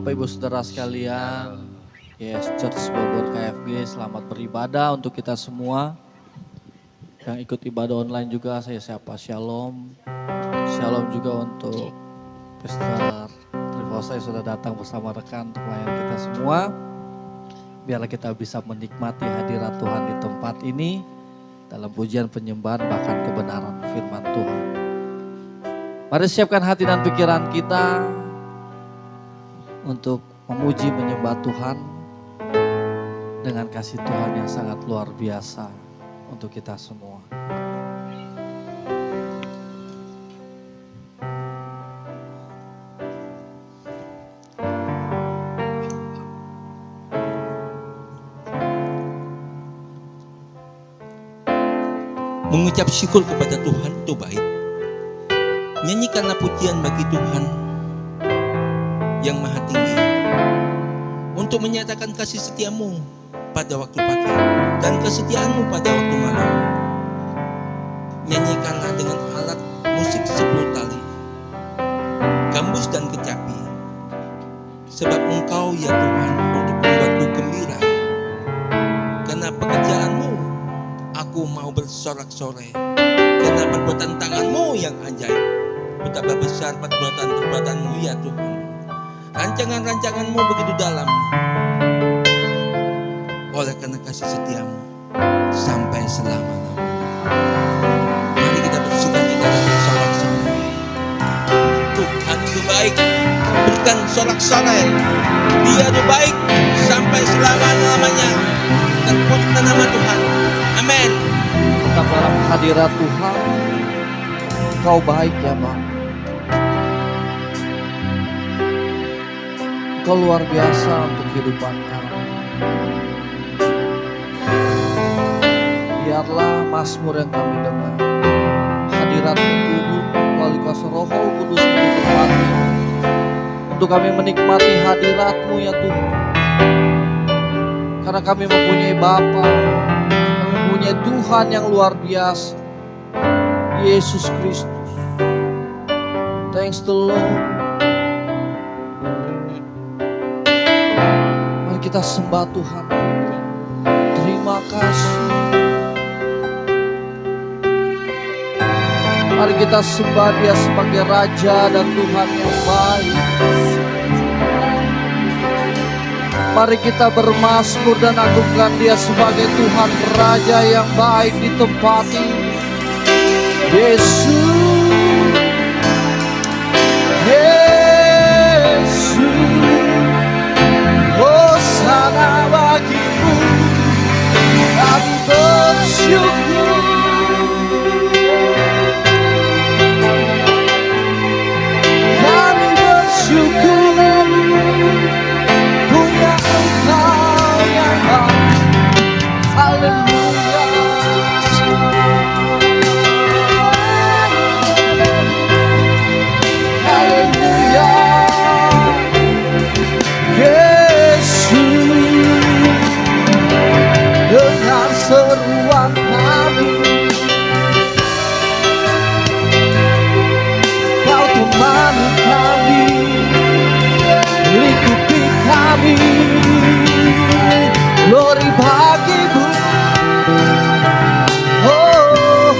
Bapak Ibu Saudara sekalian, Yes Church Bogor KFG, selamat beribadah untuk kita semua. Yang ikut ibadah online juga saya sapa Shalom. Shalom juga untuk Pastor Trifosa yang sudah datang bersama rekan untuk melayani kita semua. Biarlah kita bisa menikmati hadirat Tuhan di tempat ini dalam pujian penyembahan bahkan kebenaran firman Tuhan. Mari siapkan hati dan pikiran kita untuk memuji menyembah Tuhan dengan kasih Tuhan yang sangat luar biasa untuk kita semua. Mengucap syukur kepada Tuhan itu baik. Nyanyikanlah pujian bagi Tuhan yang maha tinggi untuk menyatakan kasih setiamu pada waktu pagi dan kesetiaanmu pada waktu malam. Nyanyikanlah dengan alat musik 10 tali, gambus dan kecapi, sebab Engkau ya Tuhan untuk membuatku gembira. Karena pekerjaanmu aku mau bersorak-sorai, karena perbuatan tanganmu yang ajaib. Betapa besar perbuatan-perbuatanmu ya Tuhan. Rancangan-rancanganmu begitu dalam. Oleh karena kasih setiamu sampai selama-lamanya. Mari kita bersuka cita dan bersorak-sorai. Tuhan itu baik. Berikan sorak-sorai. Dia itu baik sampai selama-lamanya. Terpujilah nama Tuhan. Amin. Tetap dalam hadirat Tuhan. Engkau baik ya Bapa. Engkau luar biasa untuk kehidupan kami. Biarlah mazmur yang kami dengar, hadirat-Mu turun melalui kuasa Roh Kudus di tempat ini, untuk kami menikmati hadirat-Mu ya Tuhan. Karena kami mempunyai Bapa, kami mempunyai Tuhan yang luar biasa, Yesus Kristus. Thanks the Lord. Kita sembah Tuhan. Terima kasih. Mari kita sembah Dia sebagai Raja dan Tuhan yang baik. Mari kita bermazmur dan agungkan Dia sebagai Tuhan Raja yang baik di tempat ini. Yesus. Hosana bagimu, kami bersyukur. Kami bersyukur punya Engkau yang baik. Haleluya. Haleluya. Dengar seruan kami, Kau temani kami, lingkupi kami, glory bagimu. Oh,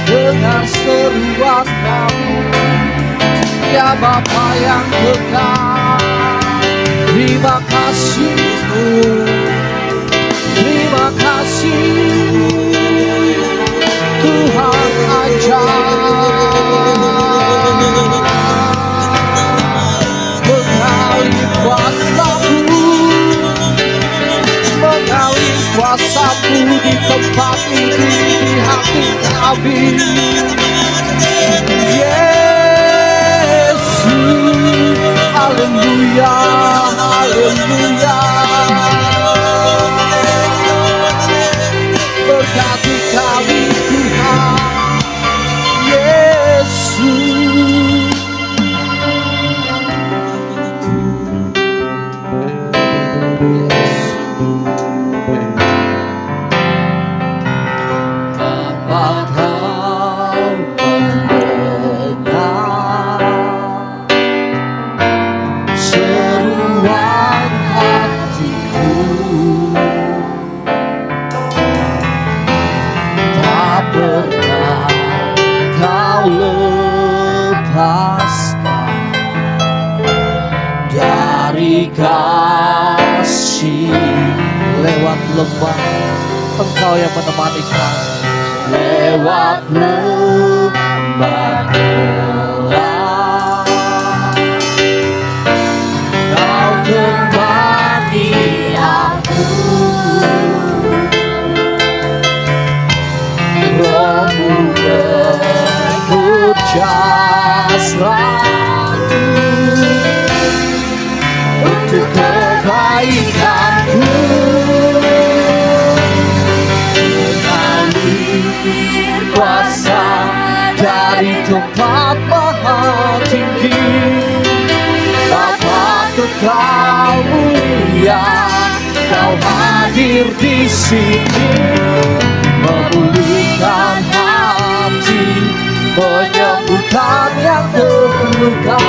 dengar seruan kami, ya Bapa yang kekal. Terima kasih, terima kasih Tuhan ajaib. Mengalir kuasa-Mu, mengalir kuasa-Mu di tempat ini, di hati kami. Yesus, haleluya, haleluya. Berkati kami Tuhan Yesus. Kau mendengar lembah, Engkau yang menemani kami. Lewat lembah gelap, Kau temani aku. Rohmu bekerja selalu untuk kebaikanku. Mengalir kuasa dari tempat maha tinggi, Bapa Kekal mulia, Kau hadir di sini, memulihkan hati, menyembuhkan yang terluka.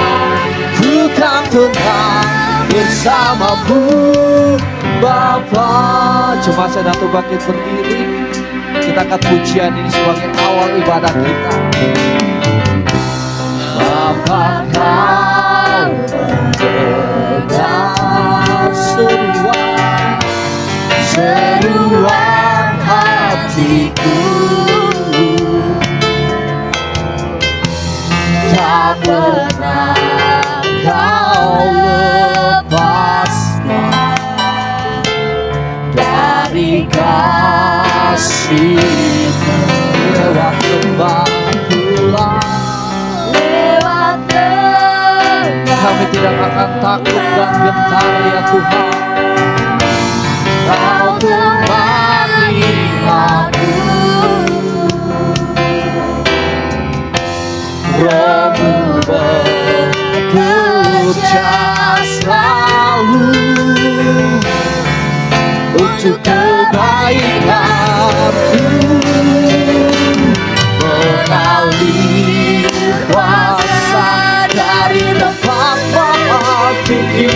Ku kan tenang bersamamu, Bapa. Cuma saya dan bangkit berdiri. Kita angkat pujian ini sebagai awal ibadah kita. Bapa, Kau mendengar seruan hatiku. Tak pernah Kau lepaskan dari kasih-Mu. Lewat lembah gelap, lewat lembah, Kami tidak akan takut dan gentar ya Tuhan. Kau temani aku. Rohmu bekerja selalu untuk kebaikanku. Mengalir kuasa dari tempat maha tinggi,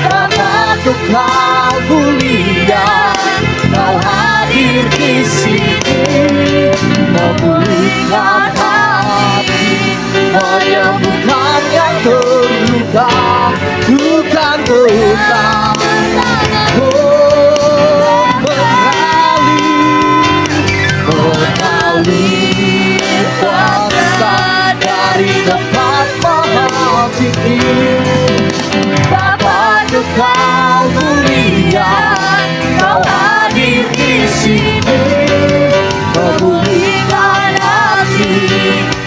Bapa Kekal mulia, Kau hadir di sini, memulihkan hati, menyembuhkan yang terluka. Ku kan tenang, oh, mengalir kuasa dari tempat maha tinggi, Bapa Kekal mulia, Kau hadir di sini, memulihkan hati,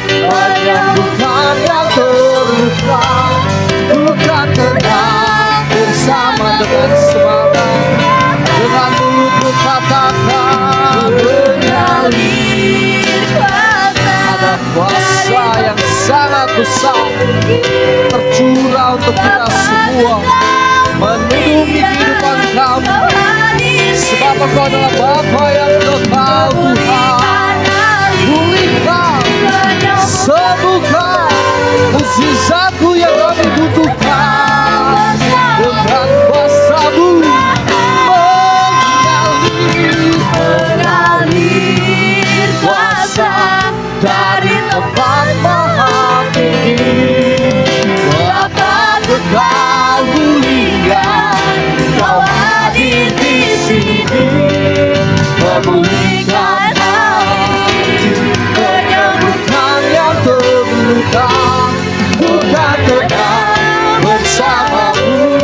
menyembuhkan yang terluka. Bukan tenang bersama dengan semangat, dengan mulut berkatakan mengalir kuasa. Ada kuasa yang sangat besar tercurah untuk kita semua, memenuhi kehidupan kami. Sebab Engkau adalah Bapa yang kekal Tuhan. Pulihkan, sembuhkan mukjizat-Mu yang kami butuhkan. Dengan kuasa-Mu Mengalir kuasa dari tempat maha tinggi, Bapa Kekal mulia, Kau hadir di sini, memulihkan hati, menyembuhkan yang terluka. Bukan tenang bersamamu,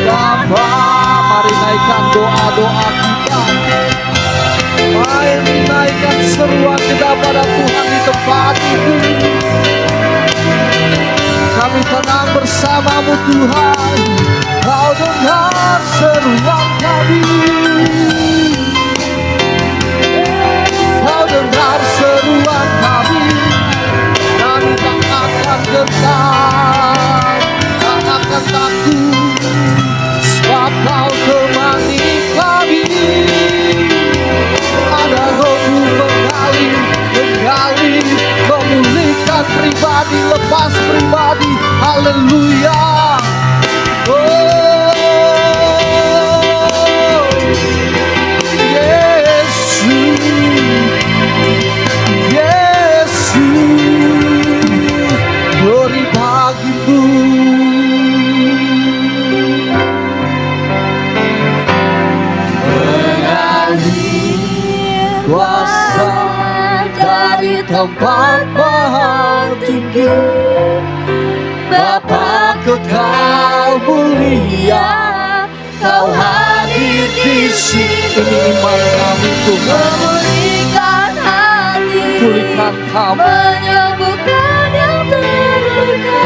Bapa. Mari naikkan doa-doa kita. Mari naikkan seruan kita pada Tuhan di tempat ini. Kami tenang bersama-Mu Tuhan. Kau dengar seruan kami. Kau dengar seruan kami. Kami tak akan gentar, tak akan takut, sebab Kau temani kami. Ada Roh-Mu menggali, memulihkan pribadi, lepas pribadi. Haleluya. Oh, Yesus, Yesus, glory bagi-Mu. kuasa dari tempat maha tinggi. Bapa kekal mulia, Kau hadir di sini. Ini iman kami Tuhan, Memulihkan hati, pulihkan kami. menyembuhkan yang terluka.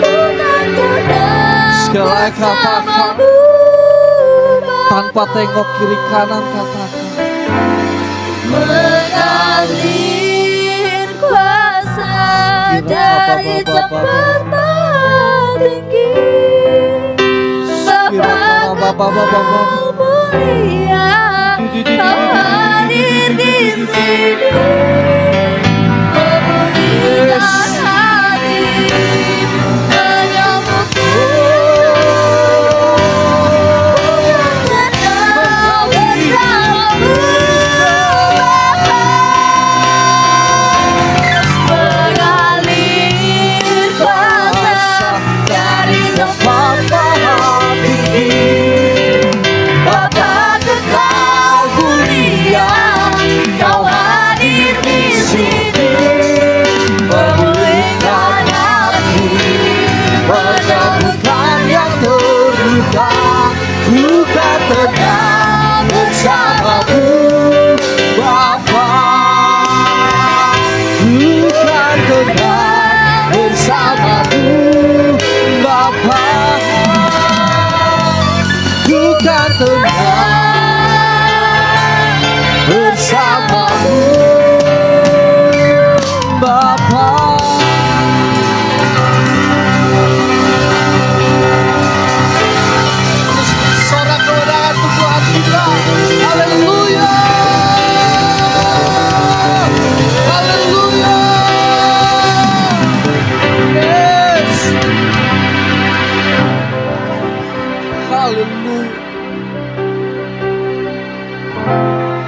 Ku tak tenang Sekali lagi katakan, bersamamu, tanpa tengok kiri kanan katakan, mengalir kuasa dari tempat maha tinggi. Bapa kekal mulia, Kau hadir di sini. Memulihkan hati, menyembuhkan tenang bersamamu, mengalir kuasa dari tempat maha tinggi. Bapa kekal mulia, Kau hadir di sini. Memulihkan hati, Menyembuhkan yang terluka, luka tenang bersamamu Bapa. Luka tenang bersamamu Bapa. Luka tenang bersamamu Bapa. Sorak kemenangan untuk Tuhan kita. Haleluya. Haleluya. Yes. Haleluya.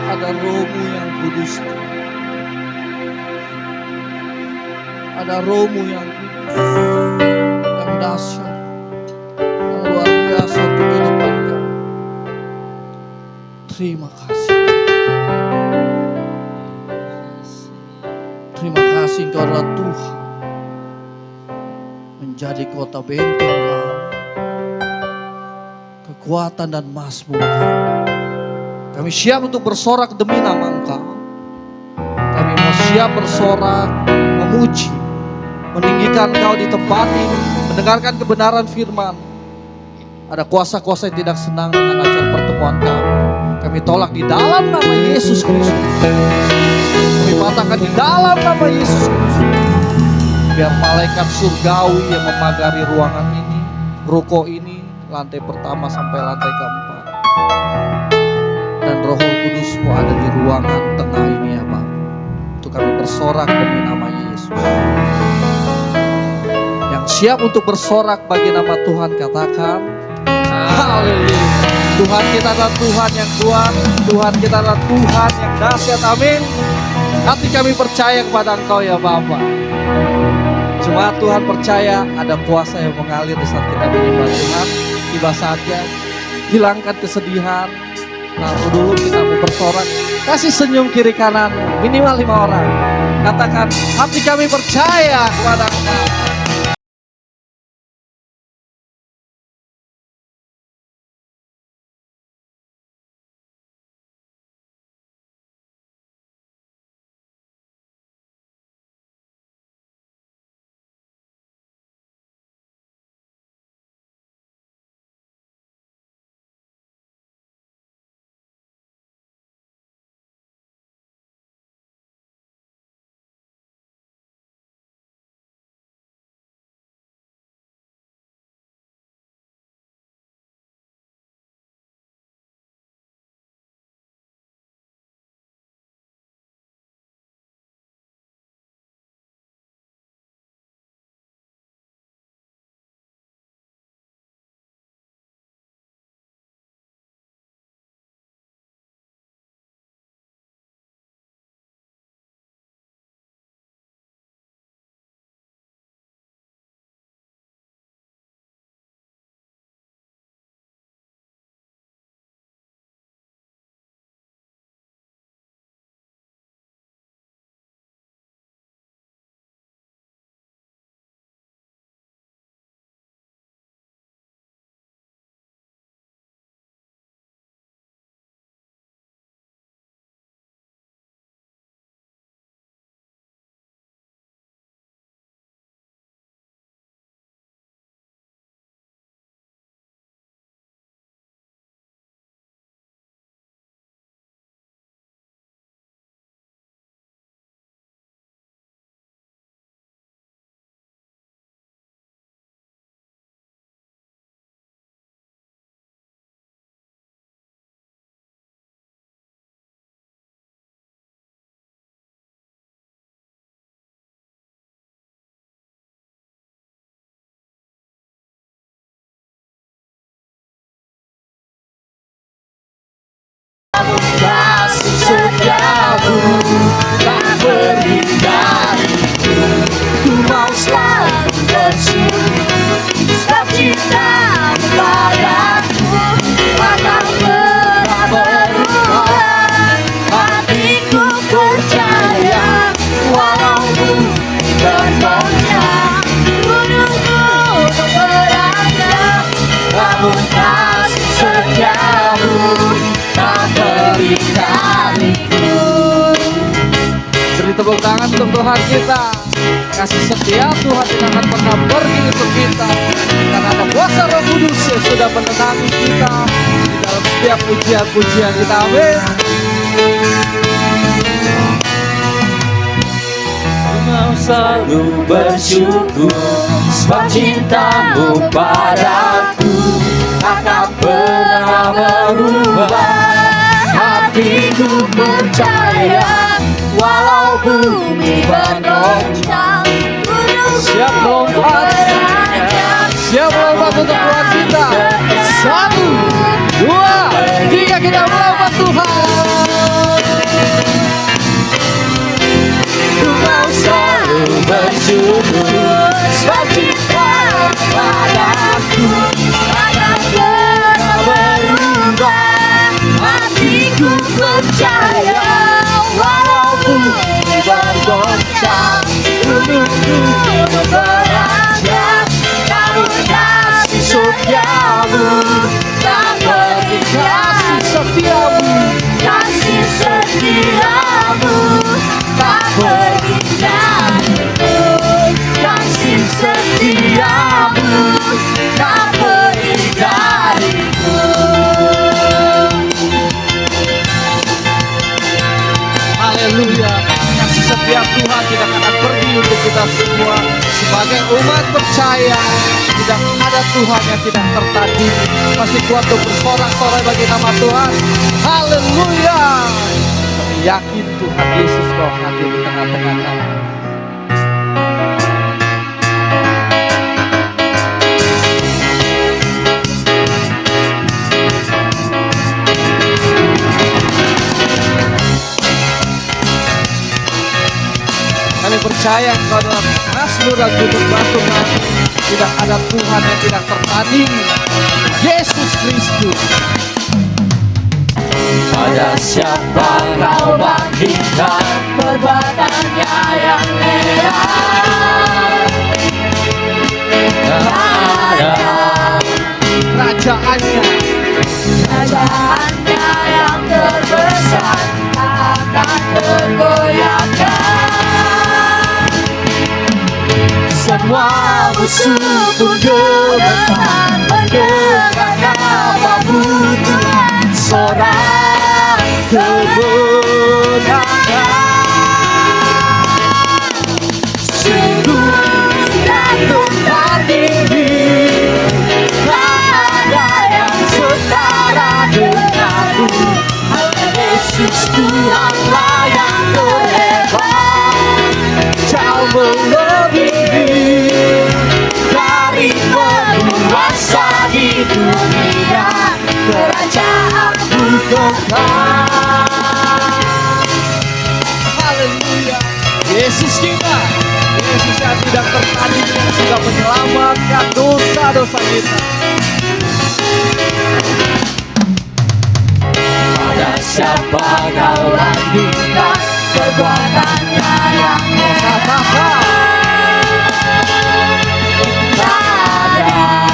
Ada Rohmu yang kudus. Ada Rohmu yang kudus, yang dahsyat, yang luar biasa untuk kehidupan kami. Terima kasih. Terima kasih Engkau adalah Tuhan, menjadi kota benteng kami, kekuatan dan mazmur kami. Kami siap untuk bersorak demi nama Engkau. Kami mau siap bersorak, memuji, meninggikan Engkau di tempat ini, mendengarkan kebenaran firman. Ada kuasa-kuasa yang tidak senang dengan acara pertemuan kami. Kami tolak di dalam nama Yesus Kristus. Kami patahkan di dalam nama Yesus Kristus. Biar malaikat surgawi yang memagari ruangan ini, ruko ini, lantai pertama sampai lantai keempat, dan Roh Kudus-Mu ada di ruangan tengah ini ya Bapa. Untuk kami bersorak demi nama Yesus. Yang siap untuk bersorak bagi nama Tuhan katakan haleluya. Tuhan kita adalah Tuhan yang kuat, Tuhan kita adalah Tuhan yang dahsyat, amin. Hati kami percaya kepada Engkau ya Bapa. Cuma Tuhan percaya ada kuasa yang mengalir di saat kita menyembah Tuhan. Tiba saatnya hilangkan kesedihan. Lalu dulu kita mau bersorak, kasih senyum kiri kanan minimal 5 orang. Katakan hati kami percaya kepada Engkau. Namun kasih setiamu tak pergi dariku. Ku mau selalu bersyukur sebab cintamu padaku takkan pernah berubah. Hatiku percaya walau bumi bergoncang, gunung-gunung beranjak, namun kasih setiamu tak pergi dariku. Beri tepuk tangan untuk Tuhan kita. Kasih setia Tuhan tidak akan pernah pergi untuk kita, karena ada kuasa Roh Kudus yang sudah menenangi kita di dalam setiap pujian-pujian kita. Amin. Mau selalu bersyukur sebab cintamu padaku takkan pernah berubah. Hatiku percaya walau bumi bergoncang, gunung Siap lompat, siap lompat untuk Tuhan kita. 1, 2, 3 kita melompat Tuhan. Ku mau selalu bersyukur sebab cintamu padaku takkan pernah berubah. Hatiku percaya walau bumi bergoncang, gunung-gunung beranjak, namun kasih setiamu tak pergi Kasih setiamu, kasih setiamu tak pergi dariku. Kasih setiamu tak pergi dariku. haleluya. Kasih setia Tuhan tidak akan pergi untuk kita semua. Sebagai umat percaya, tidak ada Tuhan yang tidak tertandingi. Masih kuat untuk bersorak-sorai bagi nama Tuhan. Haleluya. Kami yakin Tuhan Yesus kau hadir di tengah-tengah kami. Kami percaya Engkau adalah Mazmur dan gunung batu kami. Tidak ada Tuhan yang tidak tertandingi. Yesus Kristus. Pada siapa kau bandingkan perbuatannya yang heran? Ada Kerajaannya kerajaannya yang terbesar akan tergoyahkan. Semua musuh pun gemetar mendengar namamu Tuhan. Sorak kemenangan, sungguh tidak terdiri, tak ada yang setara denganmu. Hanya Yesus Tuhanlah yang terhebat, jauh melebihi dari penguasa di dunia. Kerajaanmu kekal. haleluya. Yesus kita, Yesus yang tidak tertandingi, yang sudah menyelamatkan dosa-dosa kita. Pada siapa kau bandingkan perbuatannya yang heran?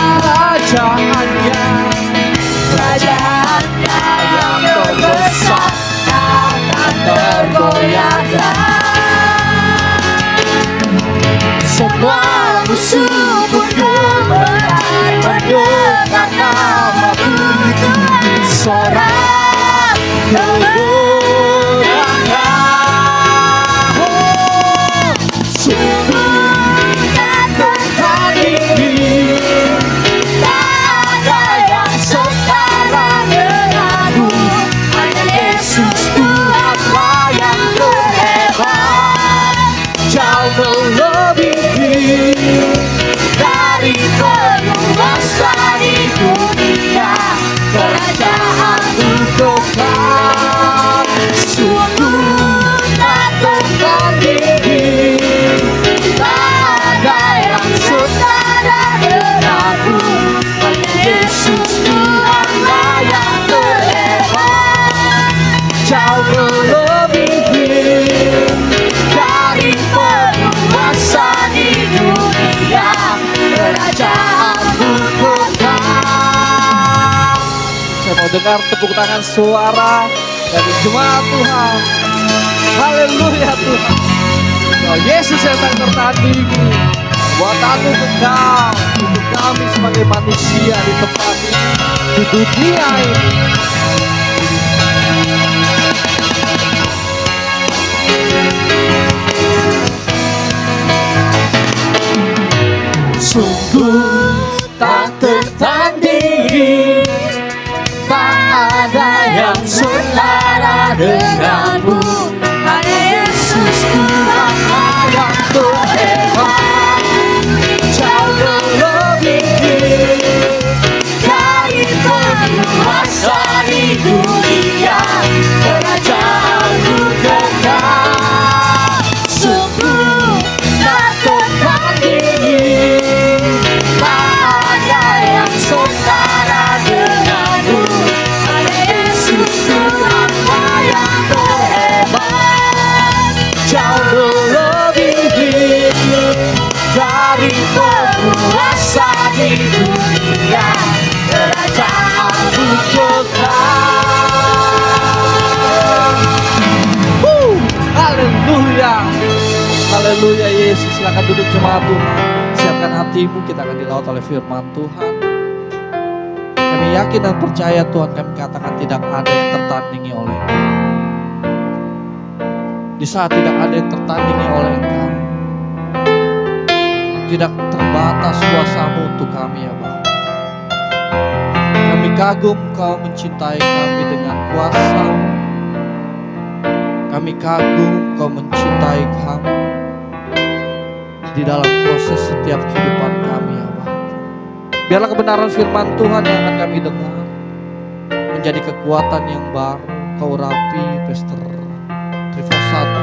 Kerajaannya Kerajaannya yang terbesar akan tergoyahkan. Semua musuh pun gemetar mendengar namamu Tuhan. Sorak kemenangan, sungguh tidak tertandingi, tak ada yang setara denganmu. Hanya Yesus Tuhanlah yang terhebat, jauh melebihi dari penguasa di dunia. Kerajaanmu kekal. jauh melebihi dari penguasa di dunia. Kerajaanmu kekal. Saya mau dengar tepuk tangan suara dari jemaat Tuhan. Haleluya Tuhan. Oh, Yesus yang tak tertandingi, buatanmu kekal untuk kami sebagai manusia di tempat ini, di dunia ini. Sungguh tak tertandingi, tak ada yang setara denganmu. Hanya Yesus Tuhan yang terhebat, jauh melebihi dari penguasa di dunia. Kerajaanmu kekal, sungguh tak tertandingi, tak ada yang setara denganmu. Hanya Yesus Tuhan yang terhebat, jauh melebihi dari penguasa di dunia. Kerajaanmu kekal. Haleluya. Haleluya Yesus. Silakan duduk jemaat Tuhan. Siapkan hatimu, kita akan dilaut oleh firman Tuhan. Kami yakin dan percaya Tuhan, kami katakan tidak ada yang tertandingi oleh Engkau. Di saat tidak ada yang tertandingi oleh Engkau, tidak terbatas kuasa-Mu untuk kami ya Bapa. Kami kagum Kau mencintai kami dengan kuasa. Kami kagum Kau mencintai kami di dalam proses setiap kehidupan kami ya Bapa. Biarlah kebenaran firman Tuhan yang akan kami dengar menjadi kekuatan yang baru. Kau rapi Pastor Trifosatu,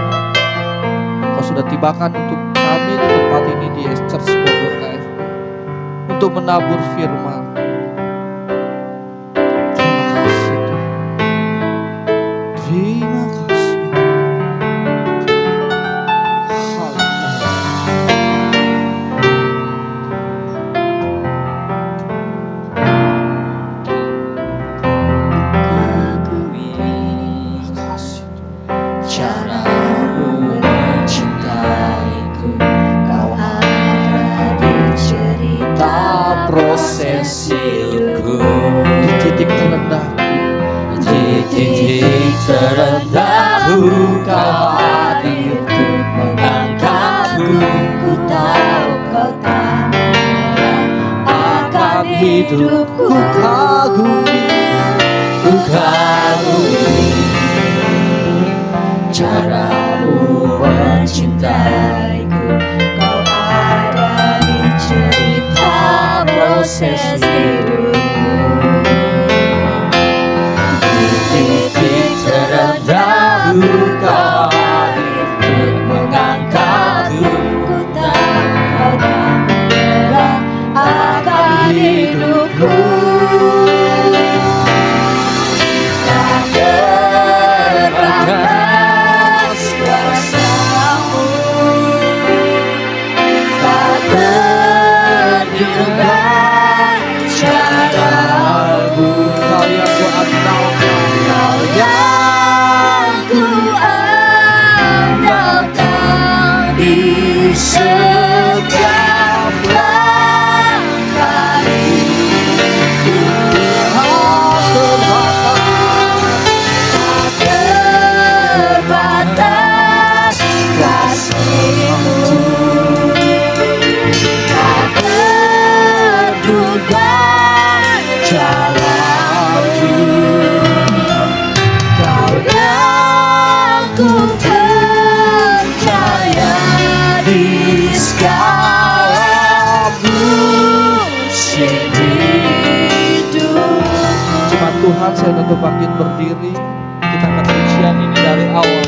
Kau sudah tibakan untuk kami di tempat ini di Church Bogor KFB untuk menabur firman. Terima kasih Tuhan. Terima kasih. Haleluya. Terima kasih Tuhan. Caramu mencintaiku, Kau ada di cerita proses hidupku. Di titik terendah, Di titik terendahku, Kau hadir untuk mengangkatku. Ku tahu Kau tak menyerah akan hidupku. ku kagumi. Ku kagumi caramu mencintaiku, Kau ada di cerita proses hidupku. Di titik terendahku, Kau hadir untuk mengangkatku. Ku tahu Kau tak menyerah akan hidupku. Tak terbatas kuasa-Mu, tak terduga cara-Mu. Kau yang ku andalkan, Kau yang ku andalkan di setiap langkah hidupku. Terbatas kasih-Mu, tak terduga cara-Mu. Kau yang ku percaya di segala musim hidup. Jemaat Tuhan, saya untuk bangkit berdiri. Kita akan pujian ini dari awal.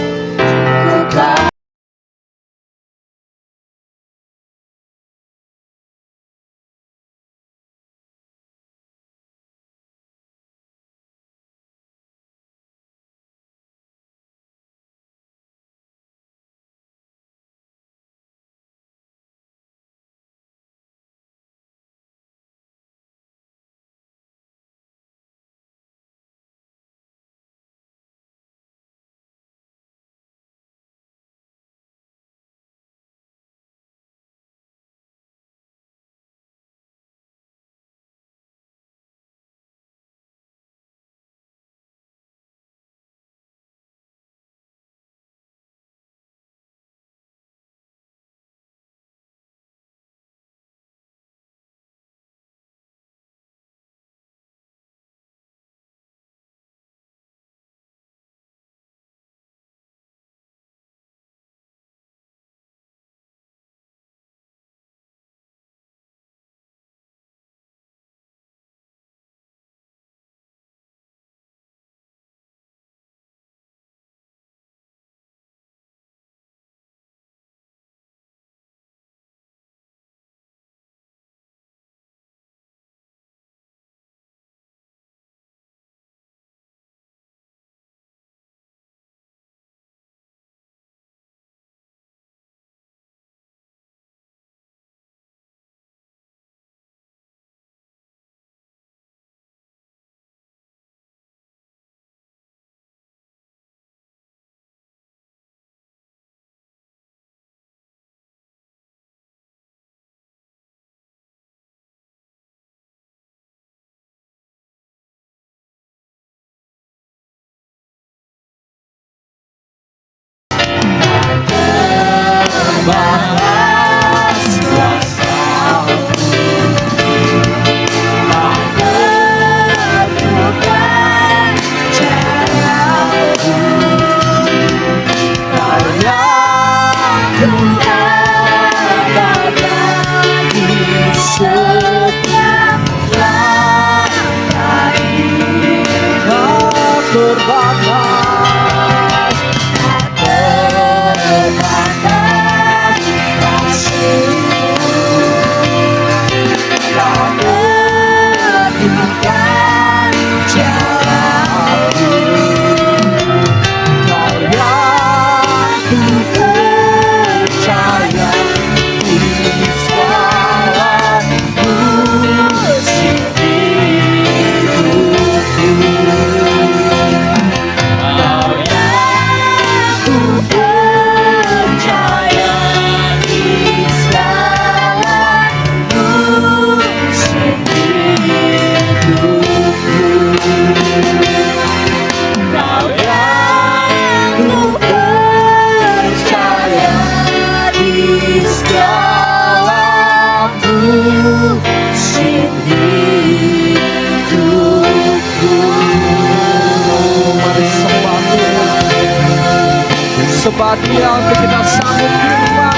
sembah Dia, untuk kita sambut firman Tuhan.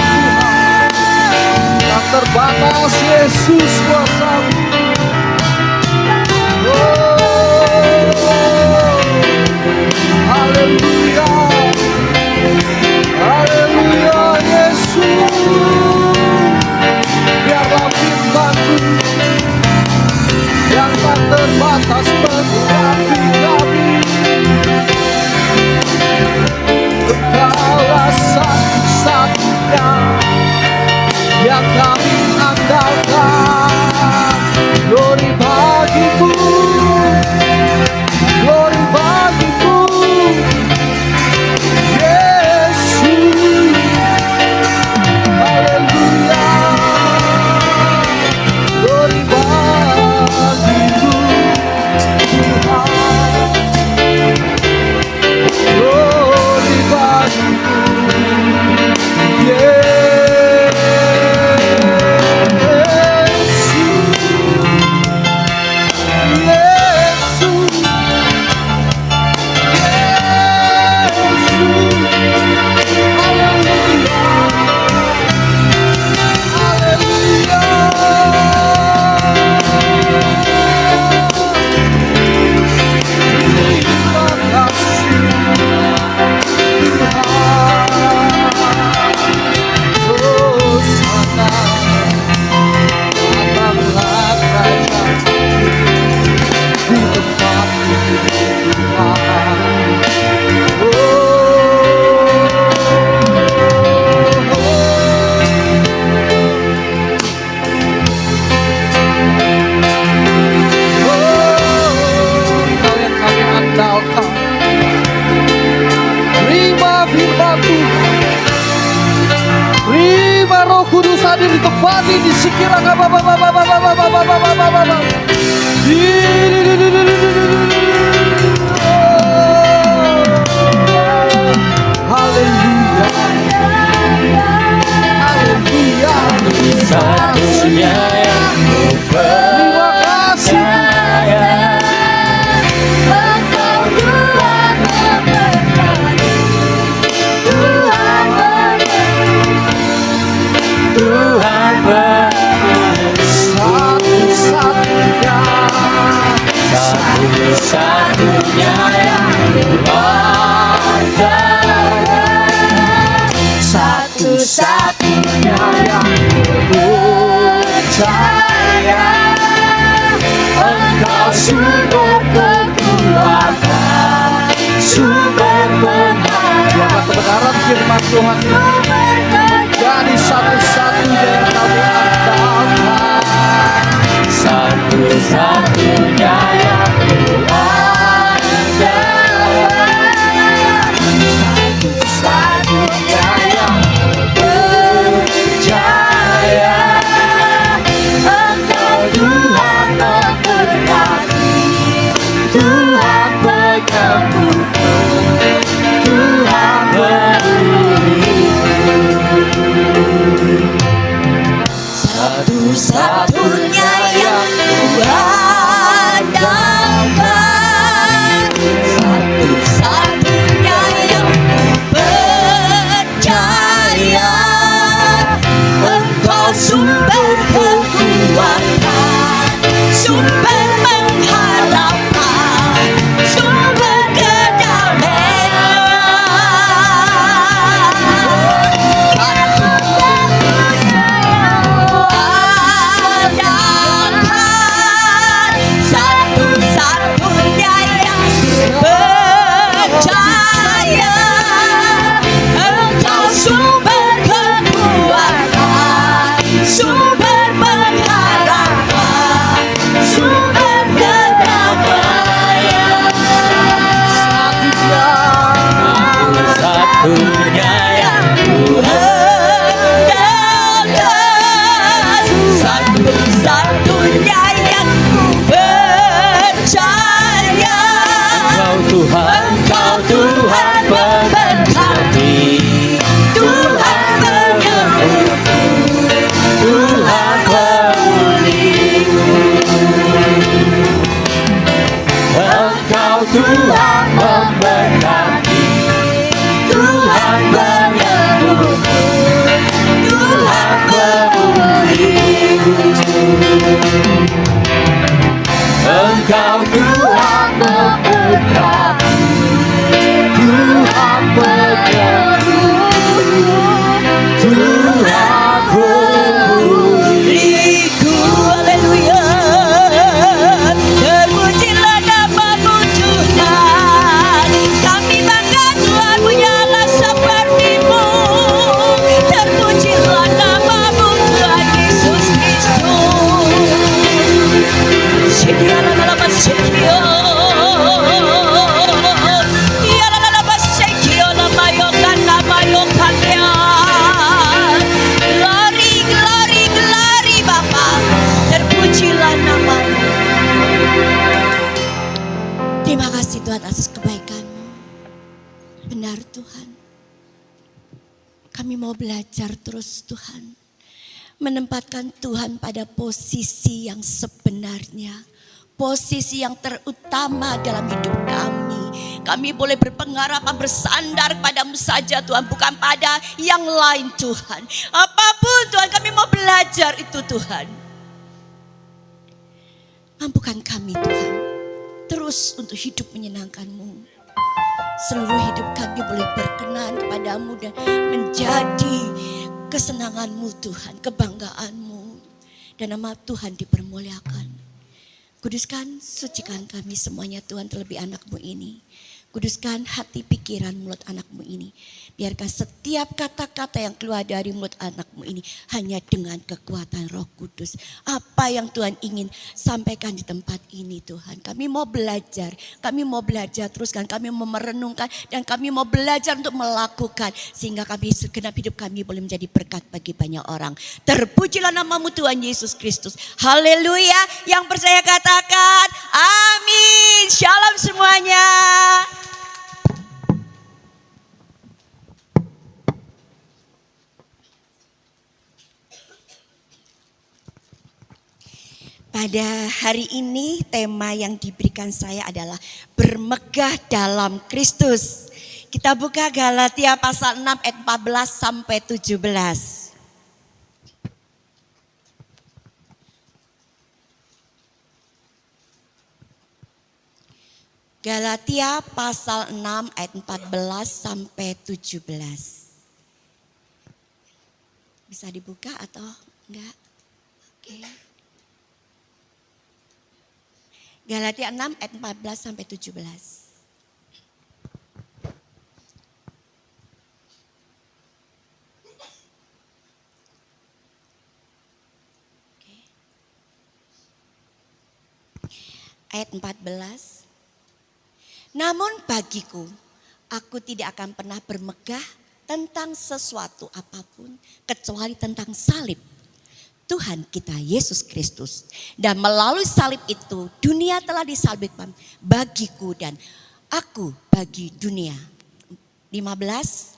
Tak terbatas Yesus kuasa-Mu. Haleluya, haleluya Yesus. Biarlah firman-Mu yang tak terbatas mengurapi kami. Engkaulah satu-satunya yang kami andalkan. Glory bagimu, glory bagimu, Yesus. Haleluya, glory bagimu, Tuhan. Glory bagimu, Yesus. Di tempat ini sekiranya haleluya, haleluya. Satunya yang ku Terima kasih Engkau Tuhan memberkati, Tuhan Tuhan satu-satunya, satu-satunya yang kupercaya, satu-satunya yang kupercaya. Engkau sumber kekuatan, sumber biarlah kebenaran firman Tuhan menjadi satu-satunya yang kami andalkan. satu-satunya yang kuandalkan, satu-satunya yang percaya. Engkau Tuhan memberkati, Tuhan penyembuh, Tuhan satu-satunya yang kuandalkan, satu-satunya yang percaya. Engkau sumber kekuatan, sumber pengharapan, sumber kedamaian. Satu-satunya yang percaya. Engkau sumber kekuatan, sumber pengharapan, sumber kedamaian. Satu-satunya yang kuandalkan, satu-satunya yang kupercaya. Engkau Tuhan memberkati, Tuhan penyembuh, Tuhan pemulihku. Engkau Tuhan memberkati, Tuhan Benar Tuhan. Kami mau belajar terus Tuhan. Menempatkan Tuhan pada posisi yang sebenarnya. Posisi yang terutama dalam hidup kami. Kami boleh berpengharapan bersandar padamu saja Tuhan. Bukan pada yang lain Tuhan. Apapun Tuhan kami mau belajar itu Tuhan. Mampukan kami Tuhan. Terus untuk hidup menyenangkan-Mu. Seluruh hidup kami boleh berkenan kepadamu dan menjadi kesenangan-Mu Tuhan, kebanggaan-Mu. Dan nama Tuhan dipermuliakan. Kuduskan, sucikan kami semuanya Tuhan terlebih anak-Mu ini. Kuduskan hati pikiran mulut anak-Mu ini. Biarkan setiap kata-kata yang keluar dari mulut anak-Mu ini hanya dengan kekuatan Roh Kudus. Apa yang Tuhan ingin sampaikan di tempat ini Tuhan. Kami mau belajar teruskan. Kami mau merenungkan dan kami mau belajar untuk melakukan. Sehingga kami segenap hidup kami boleh menjadi berkat bagi banyak orang. Terpujilah nama-Mu Tuhan Yesus Kristus. Haleluya. Yang percaya katakan amin. Shalom semuanya. Pada hari ini tema yang diberikan saya adalah bermegah dalam Kristus. Kita buka Galatia pasal 6 ayat 14 sampai 17. Galatia pasal 6 ayat 14 sampai 17. Bisa dibuka atau enggak? Oke. Galatia 6 ayat 14 sampai 17. Ayat 14. Namun bagiku, aku tidak akan pernah bermegah tentang sesuatu apapun kecuali tentang salib Tuhan kita Yesus Kristus. Dan melalui salib itu dunia telah disalibkan bagiku dan aku bagi dunia. 15.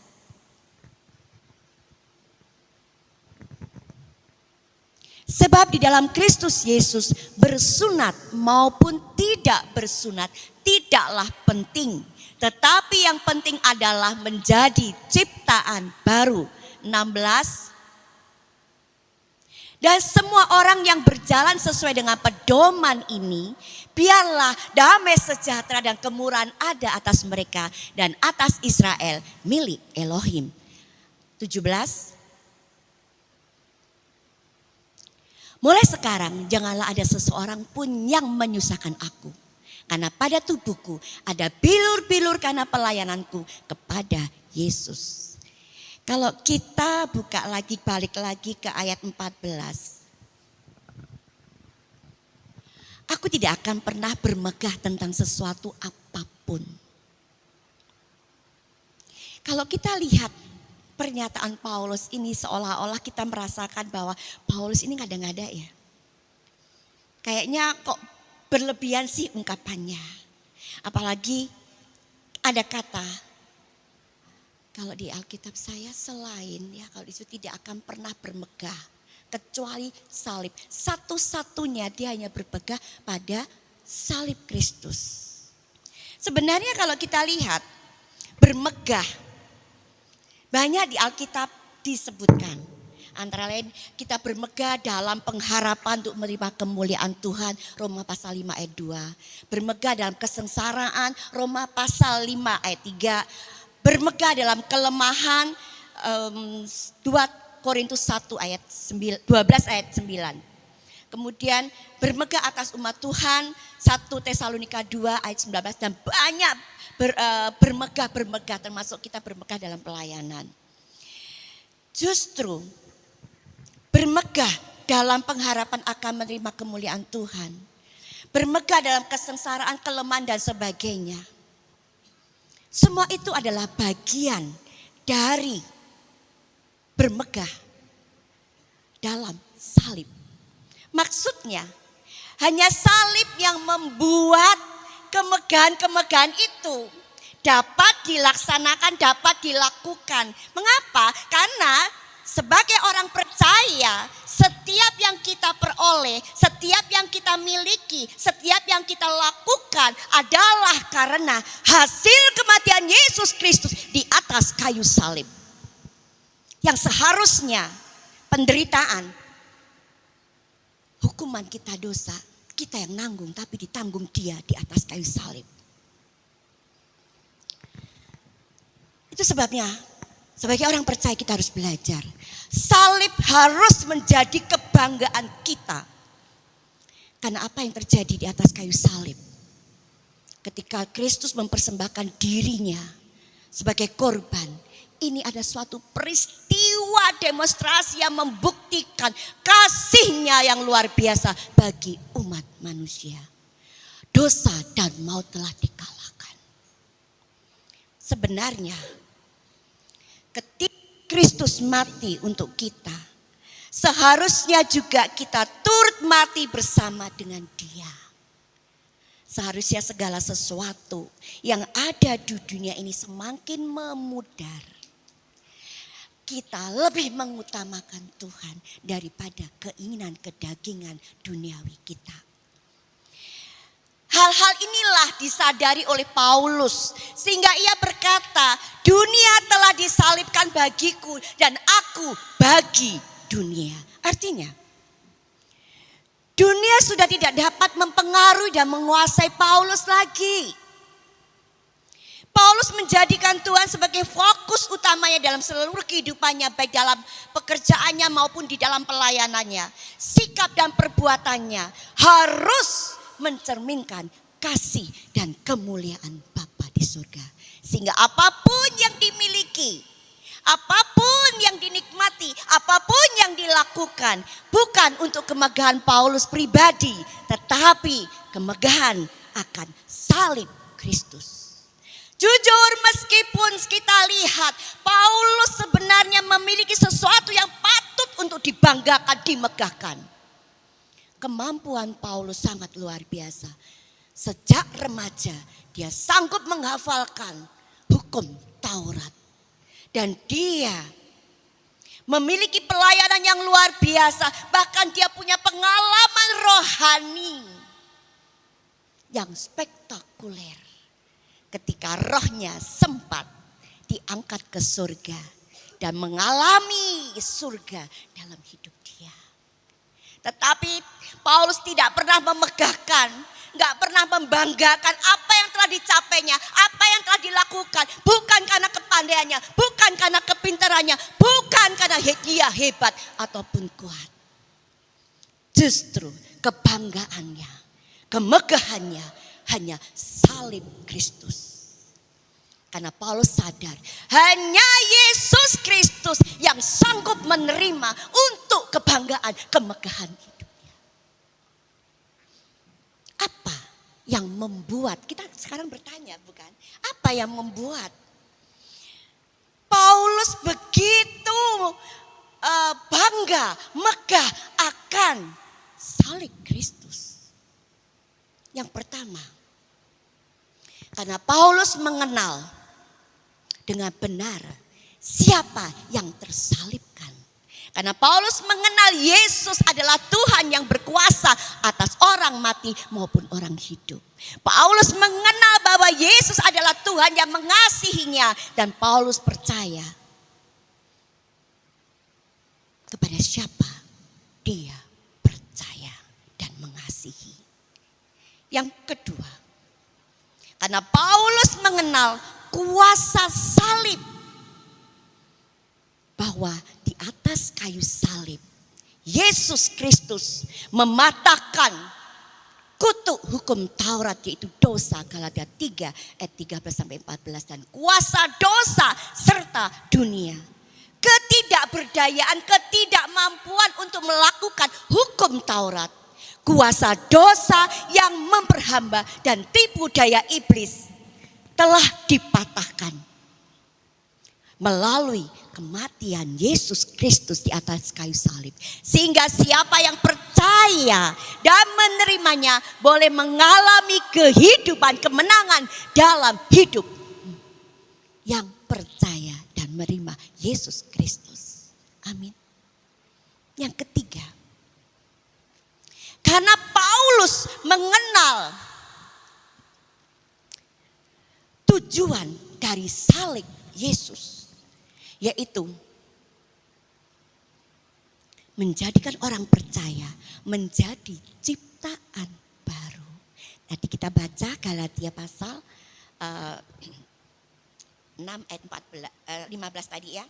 Sebab di dalam Kristus Yesus bersunat maupun tidak bersunat tidaklah penting. Tetapi yang penting adalah menjadi ciptaan baru. 16. Dan semua orang yang berjalan sesuai dengan pedoman ini, biarlah damai sejahtera dan kemurahan ada atas mereka dan atas Israel milik Elohim. 17. Mulai sekarang janganlah ada seseorang pun yang menyusahkan aku. Karena pada tubuhku ada bilur-bilur karena pelayananku kepada Yesus. Kalau kita buka lagi, balik lagi ke ayat 14. Aku tidak akan pernah bermegah tentang sesuatu apapun. Kalau kita lihat pernyataan Paulus ini seolah-olah kita merasakan bahwa Paulus ini ngada-ngada ya. Kayaknya kok berlebihan sih ungkapannya. Apalagi ada kata, kalau di Alkitab saya selain ya kalau itu tidak akan pernah bermegah kecuali salib. Satu-satunya dia hanya berpegang pada salib Kristus. Sebenarnya kalau kita lihat bermegah banyak di Alkitab disebutkan. Antara lain kita bermegah dalam pengharapan untuk menerima kemuliaan Tuhan. Roma pasal 5 ayat 2. Bermegah dalam kesengsaraan. Roma pasal 5 ayat 3. Bermegah dalam kelemahan 2 Korintus 1 ayat 12 ayat 9. Kemudian bermegah atas umat Tuhan 1 Tesalonika 2 ayat 19 dan banyak bermegah termasuk kita bermegah dalam pelayanan. Justru bermegah dalam pengharapan akan menerima kemuliaan Tuhan. Bermegah dalam kesengsaraan, kelemahan dan sebagainya. Semua itu adalah bagian dari bermegah dalam salib. Maksudnya hanya salib yang membuat kemegahan-kemegahan itu dapat dilaksanakan, dapat dilakukan. Mengapa? Karena sebagai orang percaya, setiap yang kita peroleh, setiap yang kita miliki, setiap yang kita lakukan adalah karena hasil kematian Yesus Kristus di atas kayu salib. Yang seharusnya penderitaan, hukuman kita dosa, kita yang nanggung, tapi ditanggung Dia di atas kayu salib. Itu sebabnya sebagai orang percaya kita harus belajar. Salib harus menjadi kebanggaan kita. Karena apa yang terjadi di atas kayu salib? Ketika Kristus mempersembahkan dirinya sebagai korban. Ini ada suatu peristiwa demonstrasi yang membuktikan kasih-Nya yang luar biasa bagi umat manusia. Dosa dan maut telah dikalahkan. Sebenarnya ketika Kristus mati untuk kita, seharusnya juga kita turut mati bersama dengan Dia. Seharusnya segala sesuatu yang ada di dunia ini semakin memudar. Kita lebih mengutamakan Tuhan daripada keinginan kedagingan duniawi kita. Hal-hal inilah disadari oleh Paulus sehingga ia berkata, dunia telah disalibkan bagiku dan aku bagi dunia. Artinya, dunia sudah tidak dapat mempengaruhi dan menguasai Paulus lagi. Paulus menjadikan Tuhan sebagai fokus utamanya dalam seluruh kehidupannya, baik dalam pekerjaannya maupun di dalam pelayanannya. Sikap dan perbuatannya harus mencerminkan kasih dan kemuliaan Bapa di surga. Sehingga apapun yang dimiliki, apapun yang dinikmati, apapun yang dilakukan, bukan untuk kemegahan Paulus pribadi, tetapi kemegahan akan salib Kristus. Jujur, meskipun kita lihat Paulus sebenarnya memiliki sesuatu yang patut untuk dibanggakan, dimegahkan. Kemampuan Paulus sangat luar biasa. Sejak remaja dia sanggup menghafalkan hukum Taurat. Dan dia memiliki pelayanan yang luar biasa. Bahkan dia punya pengalaman rohani yang spektakuler. Ketika rohnya sempat diangkat ke surga dan mengalami surga dalam hidup dia. Tetapi Paulus tidak pernah memegahkan, nggak pernah membanggakan apa yang telah dicapainya, apa yang telah dilakukan. Bukan karena kepandaiannya, bukan karena kepintarannya, bukan karena dia hebat ataupun kuat. Justru kebanggaannya, kemegahannya hanya salib Kristus. Karena Paulus sadar hanya Yesus Kristus yang sanggup menerima untuk kebanggaan, kemegahan hidupnya. Apa yang membuat, kita sekarang bertanya bukan? Apa yang membuat Paulus begitu bangga, megah akan salib Kristus? Yang pertama, karena Paulus mengenal dengan benar siapa yang tersalibkan. Karena Paulus mengenal Yesus adalah Tuhan yang berkuasa atas orang mati maupun orang hidup. Paulus mengenal bahwa Yesus adalah Tuhan yang mengasihinya. Dan Paulus percaya kepada siapa dia percaya dan mengasihi. Yang kedua, karena Paulus mengenal kuasa salib. Bahwa di atas kayu salib Yesus Kristus mematahkan kutuk hukum Taurat, yaitu dosa, Galatia 3 ayat 13-14, dan kuasa dosa serta dunia. Ketidakberdayaan, ketidakmampuan untuk melakukan hukum Taurat. Kuasa dosa yang memperhamba dan tipu daya iblis telah dipatahkan melalui kematian Yesus Kristus di atas kayu salib. Sehingga siapa yang percaya dan menerimanya boleh mengalami kehidupan, kemenangan dalam hidup yang percaya dan menerima Yesus Kristus. Amin. Yang ketiga, karena Paulus mengenal tujuan dari salib Yesus, yaitu menjadikan orang percaya menjadi ciptaan baru. Tadi kita baca Galatia pasal 6 ayat 15 tadi ya.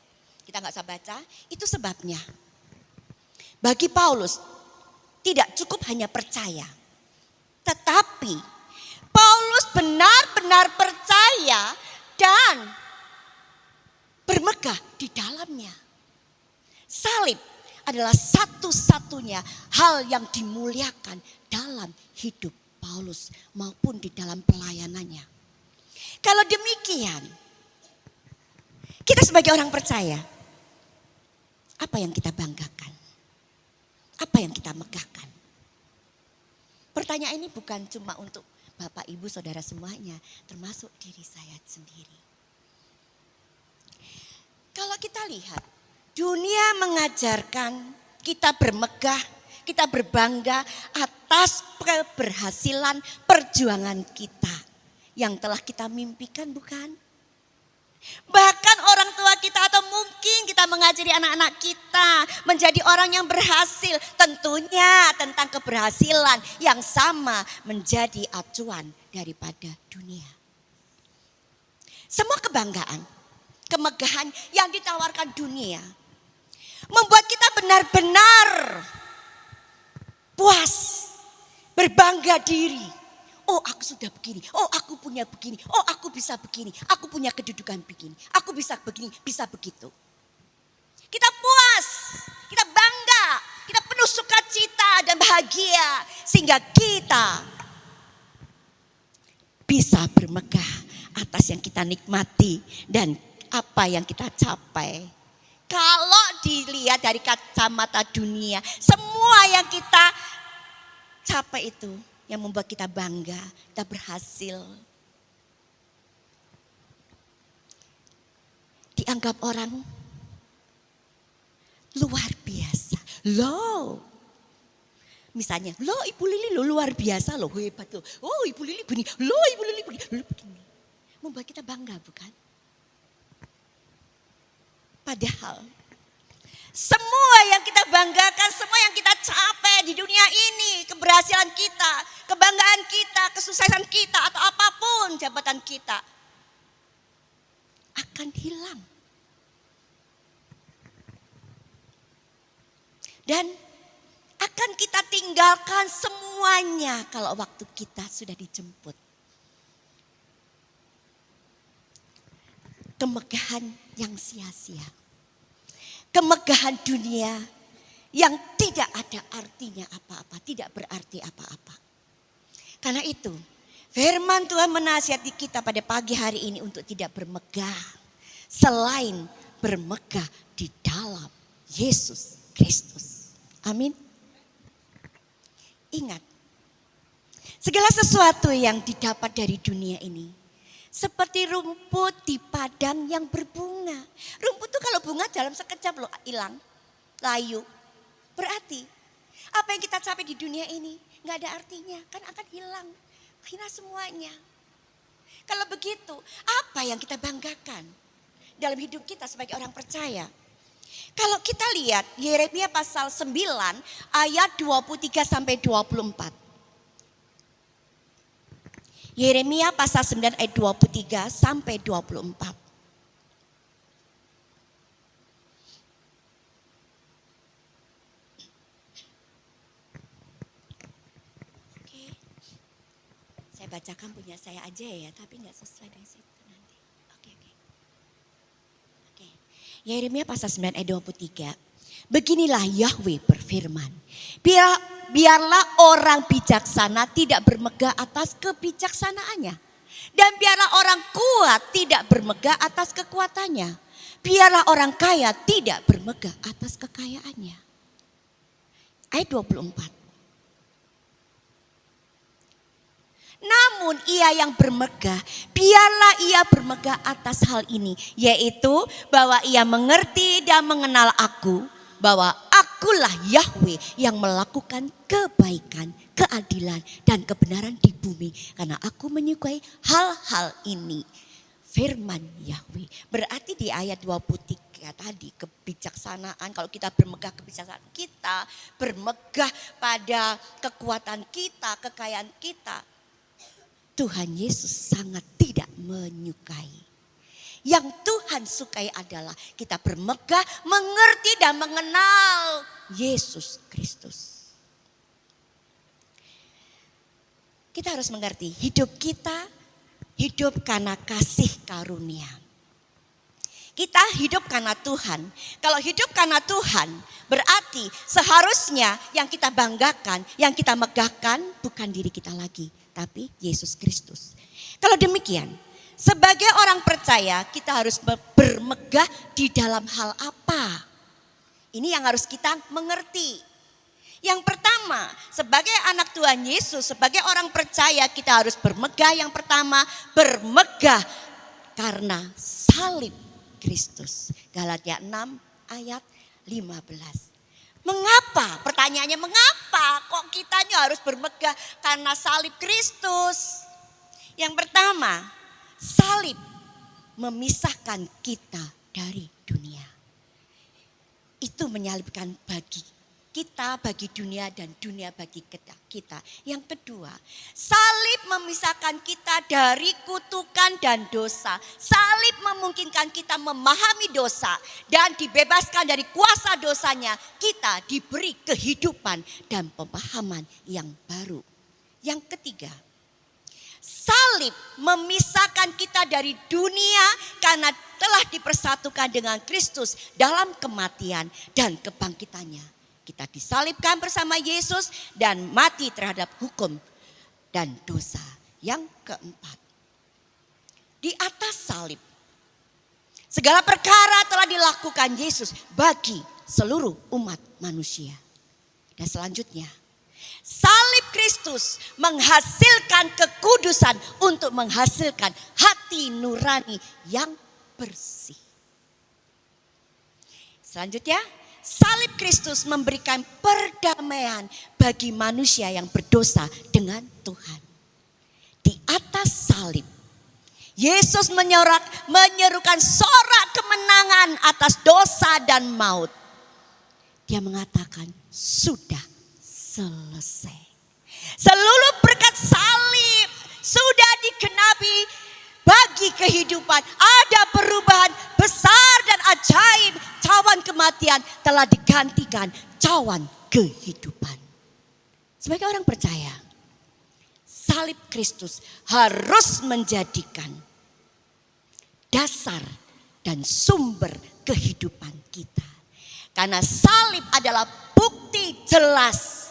Kita nggak usah baca. Itu sebabnya bagi Paulus tidak cukup hanya percaya. Tetapi Paulus benar-benar percaya dan bermegah di dalamnya. Salib adalah satu-satunya hal yang dimuliakan dalam hidup Paulus maupun di dalam pelayanannya. Kalau demikian, kita sebagai orang percaya, apa yang kita banggakan? Apa yang kita megahkan? Pertanyaan ini bukan cuma untuk Bapak, Ibu, Saudara semuanya, termasuk diri saya sendiri. Kalau kita lihat, dunia mengajarkan kita bermegah, kita berbangga atas keberhasilan perjuangan kita yang telah kita mimpikan, bukan? Bahkan orang tua kita atau mungkin kita mengajari anak-anak kita menjadi orang yang berhasil. Tentunya tentang keberhasilan yang sama menjadi acuan daripada dunia. Semua kebanggaan, kemegahan yang ditawarkan dunia membuat kita benar-benar puas, berbangga diri. Oh, aku sudah begini. Oh, aku punya begini. Oh, aku bisa begini. Aku punya kedudukan begini. Aku bisa begini, bisa begitu. Kita puas, kita bangga, kita penuh sukacita dan bahagia. Sehingga kita bisa bermegah atas yang kita nikmati dan apa yang kita capai. Kalau dilihat dari kacamata dunia, semua yang kita capai itu yang membuat kita bangga, kita berhasil. Dianggap orang luar biasa. Loh, misalnya, loh Ibu Lili lo luar biasa loh, hebat loh. Oh Ibu Lili begini, loh Ibu Lili begini. Membuat kita bangga, bukan? Padahal semua yang kita banggakan, semua yang kita capai di dunia ini, keberhasilan kita, kebanggaan kita, kesuksesan kita atau apapun jabatan kita akan hilang. Dan akan kita tinggalkan semuanya kalau waktu kita sudah dijemput. Kemegahan yang sia-sia. Kemegahan dunia yang tidak ada artinya apa-apa, tidak berarti apa-apa. Karena itu, firman Tuhan menasihati kita pada pagi hari ini untuk tidak bermegah selain bermegah di dalam Yesus Kristus. Amin. Ingat, segala sesuatu yang didapat dari dunia ini seperti rumput di padang yang berbunga. Rumput itu kalau bunga dalam sekejap loh hilang, layu. Berarti apa yang kita capai di dunia ini gak ada artinya, kan akan hilang. Hilang semuanya. Kalau begitu, apa yang kita banggakan dalam hidup kita sebagai orang percaya? Kalau kita lihat Yeremia pasal 9 ayat 23 sampai 24. Yeremia pasal 9 ayat 23 sampai 24. Oke. Saya bacakan punya saya aja ya, tapi nggak sesuai dengan situ nanti. Oke. Yeremia pasal 9 ayat 23. Beginilah Yahweh berfirman. Biarlah orang bijaksana tidak bermegah atas kebijaksanaannya. Dan biarlah orang kuat tidak bermegah atas kekuatannya. Biarlah orang kaya tidak bermegah atas kekayaannya. Ayat 24. Namun ia yang bermegah, biarlah ia bermegah atas hal ini, yaitu bahwa ia mengerti dan mengenal aku, bahwa akulah Yahweh yang melakukan kebaikan, keadilan dan kebenaran di bumi, karena aku menyukai hal-hal ini. Firman Yahweh. Berarti di ayat 23 tadi kebijaksanaan, kalau kita bermegah kebijaksanaan kita, bermegah pada kekuatan kita, kekayaan kita, Tuhan Yesus sangat tidak menyukai. Yang Tuhan sukai adalah kita bermegah, mengerti dan mengenal Yesus Kristus. Kita harus mengerti hidup kita hidup karena kasih karunia. Kita hidup karena Tuhan. Kalau hidup karena Tuhan berarti seharusnya yang kita banggakan, yang kita megahkan bukan diri kita lagi, tapi Yesus Kristus. Kalau demikian, sebagai orang percaya kita harus bermegah di dalam hal apa? Ini yang harus kita mengerti. Yang pertama, sebagai anak Tuhan Yesus, sebagai orang percaya kita harus bermegah. Yang pertama, bermegah karena salib Kristus. Galatia 6 ayat 15. Mengapa? Pertanyaannya mengapa kok kitanya harus bermegah karena salib Kristus? Yang pertama, salib memisahkan kita dari dunia. Itu menyalibkan bagi kita, bagi dunia, dan dunia bagi kita. Yang kedua, salib memisahkan kita dari kutukan dan dosa. Salib memungkinkan kita memahami dosa dan dibebaskan dari kuasa dosanya. Kita diberi kehidupan dan pemahaman yang baru. Yang ketiga, salib memisahkan kita dari dunia karena telah dipersatukan dengan Kristus dalam kematian dan kebangkitannya. Kita disalibkan bersama Yesus dan mati terhadap hukum dan dosa. Yang keempat, di atas salib segala perkara telah dilakukan Yesus bagi seluruh umat manusia. Dan selanjutnya, salib Kristus menghasilkan kekudusan untuk menghasilkan hati nurani yang bersih. Selanjutnya, salib Kristus memberikan perdamaian bagi manusia yang berdosa dengan Tuhan. Di atas salib, Yesus menyerukan sorak kemenangan atas dosa dan maut. Dia mengatakan, sudah selesai. Seluruh berkat salib sudah digenapi bagi kehidupan. Ada perubahan besar dan ajaib. Cawan kematian telah digantikan cawan kehidupan. Sebagai orang percaya, salib Kristus harus menjadikan dasar dan sumber kehidupan kita. Karena salib adalah bukti jelas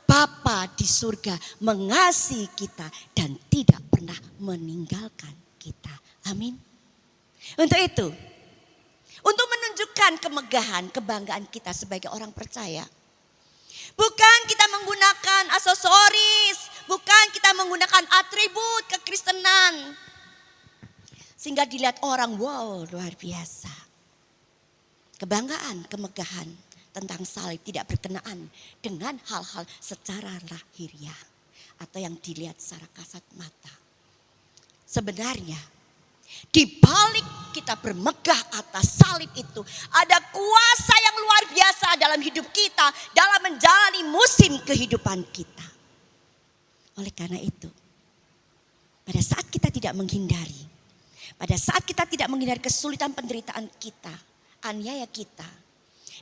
Bapa di surga mengasihi kita dan tidak pernah meninggalkan kita. Amin. Untuk itu, untuk menunjukkan kemegahan, kebanggaan kita sebagai orang percaya. Bukan kita menggunakan aksesoris, bukan kita menggunakan atribut kekristenan. Sehingga dilihat orang, wow luar biasa. Kebanggaan, kemegahan tentang salib tidak berkenaan dengan hal-hal secara lahiriah atau yang dilihat secara kasat mata. Sebenarnya di balik kita bermegah atas salib itu ada kuasa yang luar biasa dalam hidup kita, dalam menjalani musim kehidupan kita. Oleh karena itu, pada saat kita tidak menghindari, pada saat kita tidak menghindari kesulitan penderitaan kita, aniaya kita,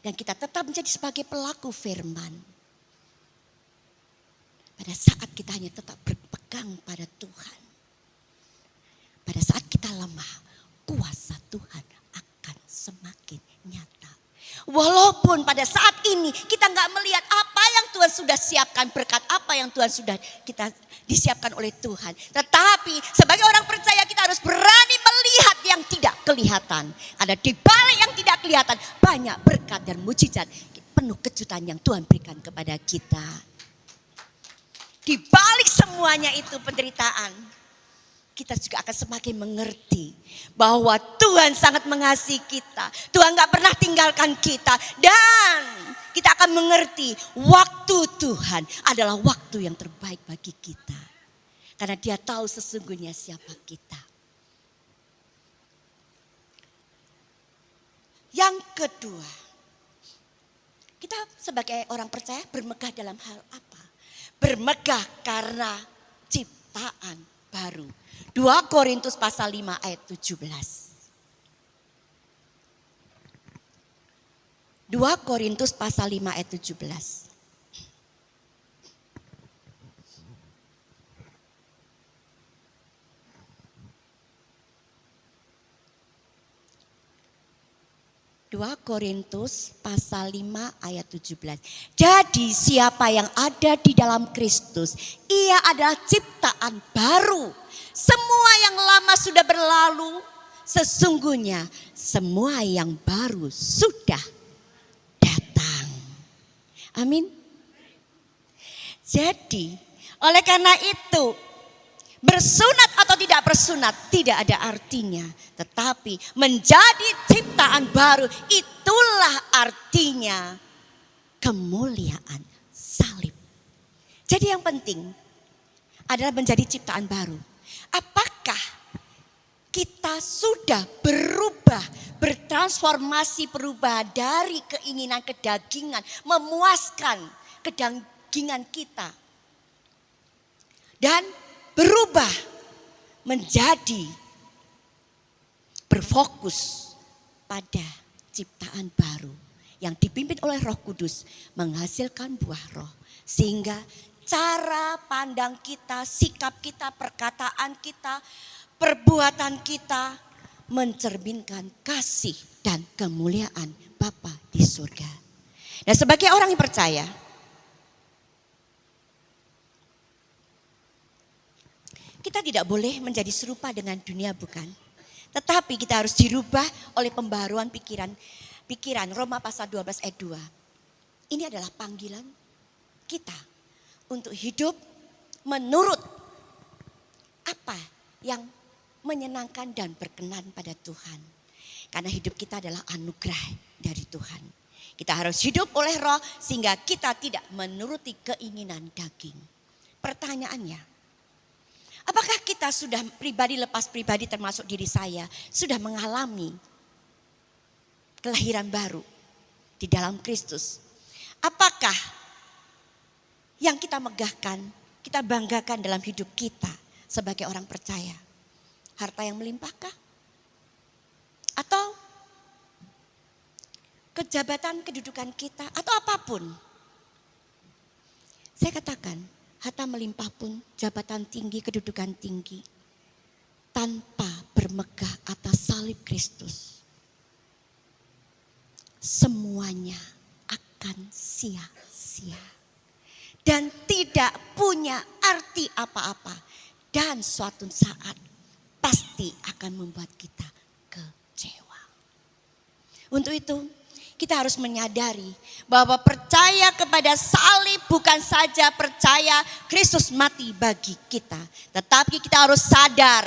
dan kita tetap menjadi sebagai pelaku firman. Pada saat kita hanya tetap berpegang pada Tuhan, pada saat kita lemah, kuasa Tuhan akan semakin nyata. Walaupun pada saat ini kita nggak melihat apa yang Tuhan sudah siapkan, berkat apa yang Tuhan sudah kita disiapkan oleh Tuhan. Tetapi sebagai orang percaya kita harus berani melihat yang tidak kelihatan. Ada di balik yang tidak kelihatan banyak berkat dan mujizat, penuh kejutan yang Tuhan berikan kepada kita. Di balik semuanya itu penderitaan, kita juga akan semakin mengerti bahwa Tuhan sangat mengasihi kita. Tuhan gak pernah tinggalkan kita. Dan kita akan mengerti waktu Tuhan adalah waktu yang terbaik bagi kita. Karena Dia tahu sesungguhnya siapa kita. Yang kedua, kita sebagai orang percaya bermegah dalam hal apa? Bermegah karena ciptaan baru. 2 Korintus pasal 5 ayat 17. 2 Korintus pasal 5 ayat 17. 2 Korintus pasal 5 ayat 17. Jadi siapa yang ada di dalam Kristus, ia adalah ciptaan baru. Semua yang lama sudah berlalu, sesungguhnya semua yang baru sudah datang. Amin. Jadi oleh karena itu, bersunat atau tidak bersunat tidak ada artinya. Tetapi menjadi ciptaan baru, itulah artinya kemuliaan salib. Jadi yang penting adalah menjadi ciptaan baru. Apakah kita sudah berubah, bertransformasi, berubah dari keinginan kedagingan, memuaskan kedagingan kita. Dan berubah menjadi berfokus pada ciptaan baru yang dipimpin oleh Roh Kudus, menghasilkan buah roh. Sehingga cara pandang kita, sikap kita, perkataan kita, perbuatan kita mencerminkan kasih dan kemuliaan Bapa di surga. Dan sebagai orang yang percaya, kita tidak boleh menjadi serupa dengan dunia, bukan? Tetapi kita harus dirubah oleh pembaharuan pikiran. Roma pasal 12 ayat 2. Ini adalah panggilan kita untuk hidup menurut apa yang menyenangkan dan berkenan pada Tuhan. Karena hidup kita adalah anugerah dari Tuhan. Kita harus hidup oleh roh sehingga kita tidak menuruti keinginan daging. Pertanyaannya, apakah kita sudah pribadi lepas pribadi termasuk diri saya sudah mengalami kelahiran baru di dalam Kristus? Apakah yang kita megahkan, kita banggakan dalam hidup kita sebagai orang percaya? Harta yang melimpahkah? Atau kejabatan kedudukan kita? Atau apapun? Saya katakan, harta melimpah pun, jabatan tinggi, kedudukan tinggi, tanpa bermegah atas salib Kristus, semuanya akan sia-sia dan tidak punya arti apa-apa, dan suatu saat pasti akan membuat kita kecewa. Untuk itu, kita harus menyadari bahwa percaya kepada salib bukan saja percaya Kristus mati bagi kita. Tetapi kita harus sadar,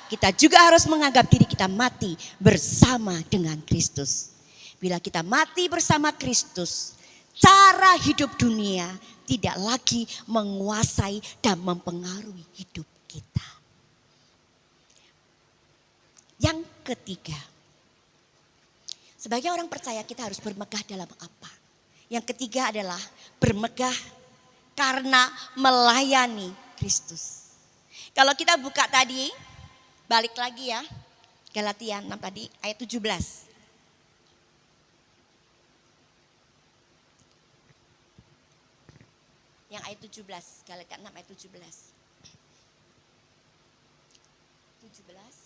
kita juga harus menganggap diri kita mati bersama dengan Kristus. Bila kita mati bersama Kristus, cara hidup dunia tidak lagi menguasai dan mempengaruhi hidup kita. Yang ketiga, sebagai orang percaya kita harus bermegah dalam apa? Yang ketiga adalah bermegah karena melayani Kristus. Kalau kita buka tadi, balik lagi ya, Galatia 6 tadi ayat 17. Yang ayat 17, Galatia 6 ayat 17. 17.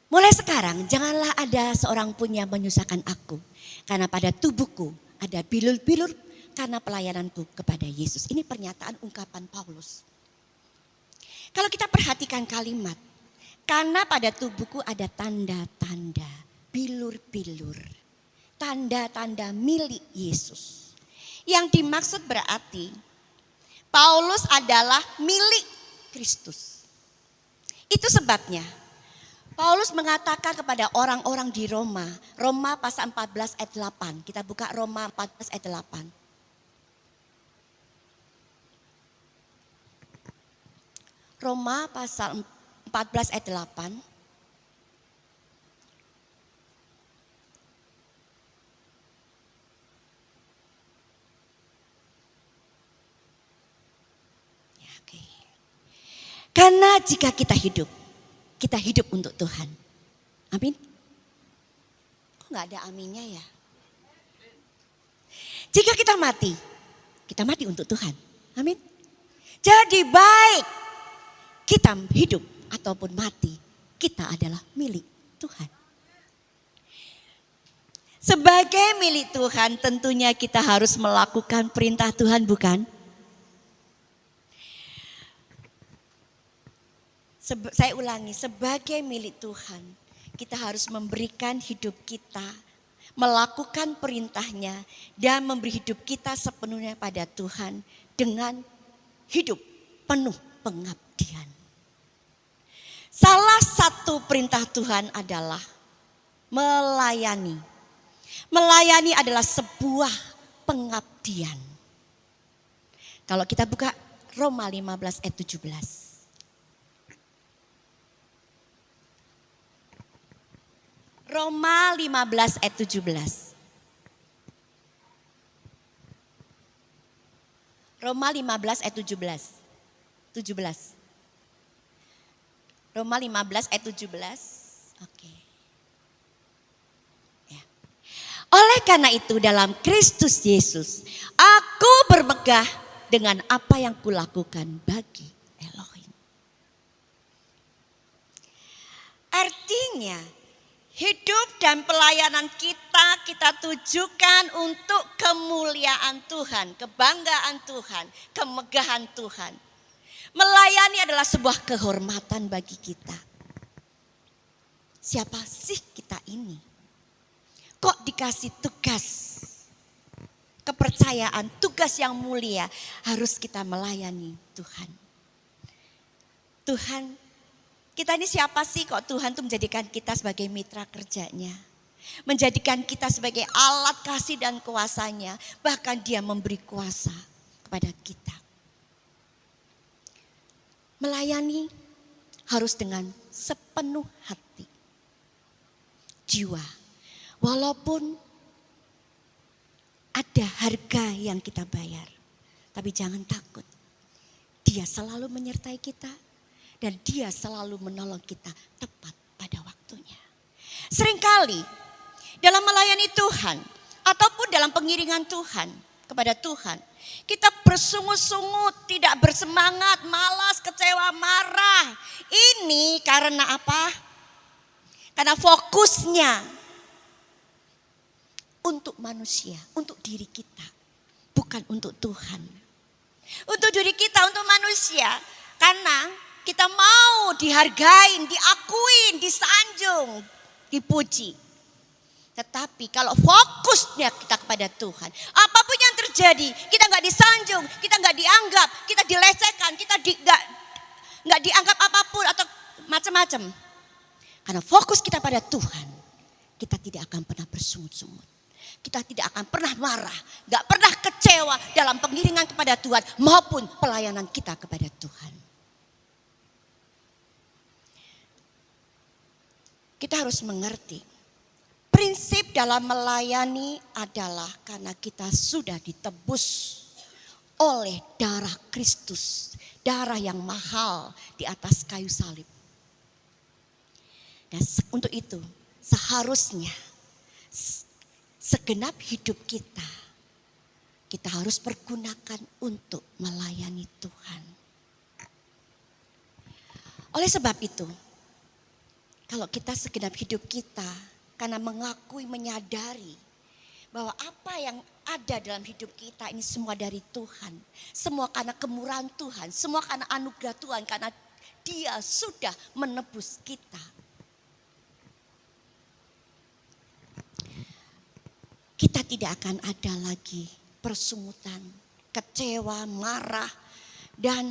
Mulai sekarang janganlah ada seorang pun yang menyusahkan aku. Karena pada tubuhku ada bilur-bilur karena pelayananku kepada Yesus. Ini pernyataan ungkapan Paulus. Kalau kita perhatikan kalimat, karena pada tubuhku ada tanda-tanda, bilur-bilur. Tanda-tanda milik Yesus. Yang dimaksud berarti Paulus adalah milik Kristus. Itu sebabnya Paulus mengatakan kepada orang-orang di Roma, Roma pasal 14 ayat 8. Kita buka Roma 14 ayat 8. Roma pasal 14 ayat 8. Ya, oke. Karena jika kita hidup untuk Tuhan. Amin. Kok gak ada aminnya ya? Jika kita mati untuk Tuhan. Amin. Jadi baik kita hidup ataupun mati, kita adalah milik Tuhan. Sebagai milik Tuhan tentunya kita harus melakukan perintah Tuhan, bukan? Saya ulangi, sebagai milik Tuhan, kita harus memberikan hidup kita, melakukan perintahnya, dan memberi hidup kita sepenuhnya pada Tuhan dengan hidup penuh pengabdian. Salah satu perintah Tuhan adalah melayani. Melayani adalah sebuah pengabdian. Kalau kita buka Roma 15 ayat 17. Roma 15 ayat 17. Roma 15 ayat 17. 17. Roma 15 ayat 17. Oke. Ya. Oleh karena itu dalam Kristus Yesus, aku bermegah dengan apa yang kulakukan bagi Elohim. Artinya, hidup dan pelayanan kita tujukan untuk kemuliaan Tuhan, kebanggaan Tuhan, kemegahan Tuhan. Melayani adalah sebuah kehormatan bagi kita. Siapa sih kita ini? Kok dikasih tugas, kepercayaan, tugas yang mulia, harus kita melayani Tuhan. Tuhan, kita ini siapa sih kok Tuhan tuh menjadikan kita sebagai mitra kerjanya. Menjadikan kita sebagai alat kasih dan kuasanya. Bahkan dia memberi kuasa kepada kita. Melayani harus dengan sepenuh hati. Jiwa. Walaupun ada harga yang kita bayar. Tapi jangan takut. Dia selalu menyertai kita. Dan dia selalu menolong kita tepat pada waktunya. Seringkali dalam melayani Tuhan ataupun dalam pengiringan Tuhan kepada Tuhan, kita bersungut-sungut, tidak bersemangat, malas, kecewa, marah. Ini karena apa? Karena fokusnya untuk manusia, untuk diri kita, bukan untuk Tuhan. Untuk diri kita, untuk manusia, karena kita mau dihargain, diakuin, disanjung, dipuji. Tetapi kalau fokusnya kita kepada Tuhan, apapun yang terjadi, kita nggak disanjung, kita nggak dianggap, kita dilecehkan, kita nggak dianggap apapun atau macam-macam. Karena fokus kita pada Tuhan, kita tidak akan pernah bersungut-sungut. Kita tidak akan pernah marah, nggak pernah kecewa dalam pengiringan kepada Tuhan maupun pelayanan kita kepada Tuhan. Kita harus mengerti, prinsip dalam melayani adalah karena kita sudah ditebus oleh darah Kristus, darah yang mahal di atas kayu salib. Dan untuk itu seharusnya segenap hidup kita harus pergunakan untuk melayani Tuhan. Oleh sebab itu, kalau kita segenap hidup kita karena mengakui, menyadari bahwa apa yang ada dalam hidup kita ini semua dari Tuhan. Semua karena kemurahan Tuhan, semua karena anugerah Tuhan, karena Dia sudah menebus kita. Kita tidak akan ada lagi persungutan, kecewa, marah, dan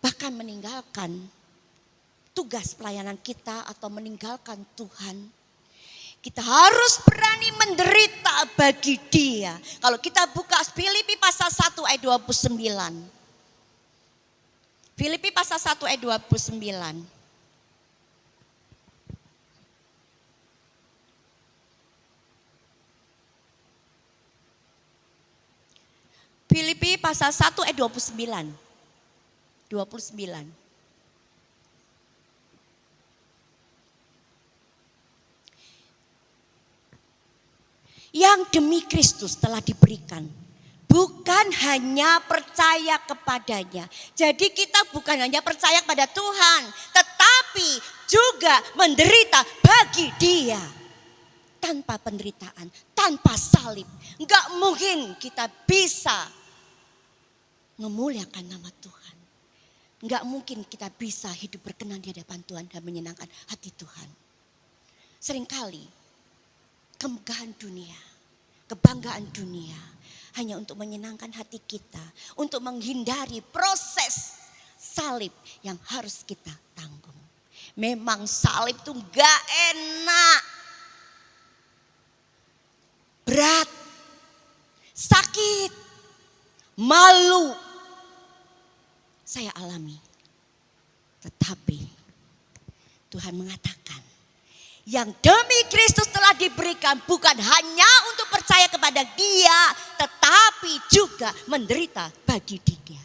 bahkan meninggalkan tugas pelayanan kita atau meninggalkan Tuhan. Kita harus berani menderita bagi Dia. Kalau kita buka Filipi pasal 1 ayat 29. Filipi pasal 1 ayat 29. Filipi pasal 1 ayat 29. 29. Yang demi Kristus telah diberikan. Bukan hanya percaya kepadanya. Jadi kita bukan hanya percaya kepada Tuhan. Tetapi juga menderita bagi Dia. Tanpa penderitaan, tanpa salib. Enggak mungkin kita bisa memuliakan nama Tuhan. Enggak mungkin kita bisa hidup berkenan di hadapan Tuhan dan menyenangkan hati Tuhan. Seringkali kemegahan dunia, kebanggaan dunia hanya untuk menyenangkan hati kita, untuk menghindari proses salib yang harus kita tanggung. Memang salib itu gak enak, berat, sakit, malu. Saya alami, tetapi Tuhan mengatakan, yang demi Kristus telah diberikan bukan hanya untuk percaya kepada Dia, tetapi juga menderita bagi Dia.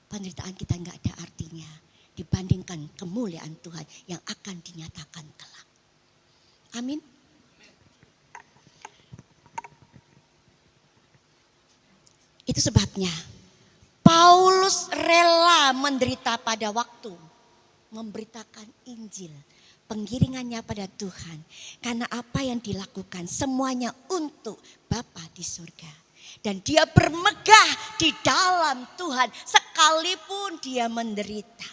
Penderitaan kita enggak ada artinya dibandingkan kemuliaan Tuhan yang akan dinyatakan kelak. Amin. Itu sebabnya Paulus rela menderita pada waktu memberitakan Injil. Penggiringannya pada Tuhan. Karena apa yang dilakukan semuanya untuk Bapa di surga. Dan dia bermegah di dalam Tuhan sekalipun dia menderita.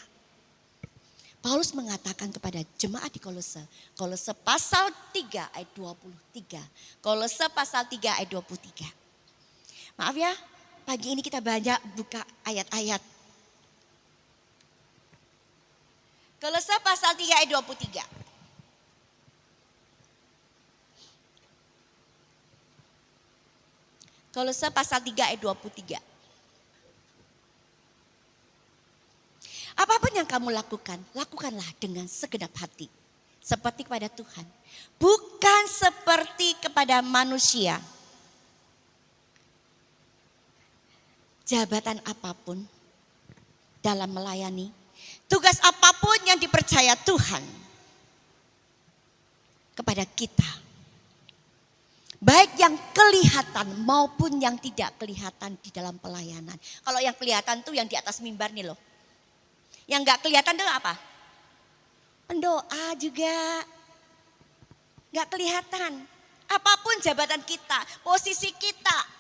Paulus mengatakan kepada jemaat di Kolose. Kolose pasal 3 ayat 23. Kolose pasal 3 ayat 23. Maaf ya, pagi ini kita banyak buka ayat-ayat. Kolose pasal 3 ayat 23. Kolose pasal 3 ayat 23. Apapun yang kamu lakukan, lakukanlah dengan segenap hati. Seperti kepada Tuhan. Bukan seperti kepada manusia. Jabatan apapun dalam melayani, tugas apapun yang dipercaya Tuhan kepada kita. Baik yang kelihatan maupun yang tidak kelihatan di dalam pelayanan. Kalau yang kelihatan tuh yang di atas mimbar nih loh. Yang gak kelihatan tuh apa? Pendoa juga. Gak kelihatan. Apapun jabatan kita, posisi kita.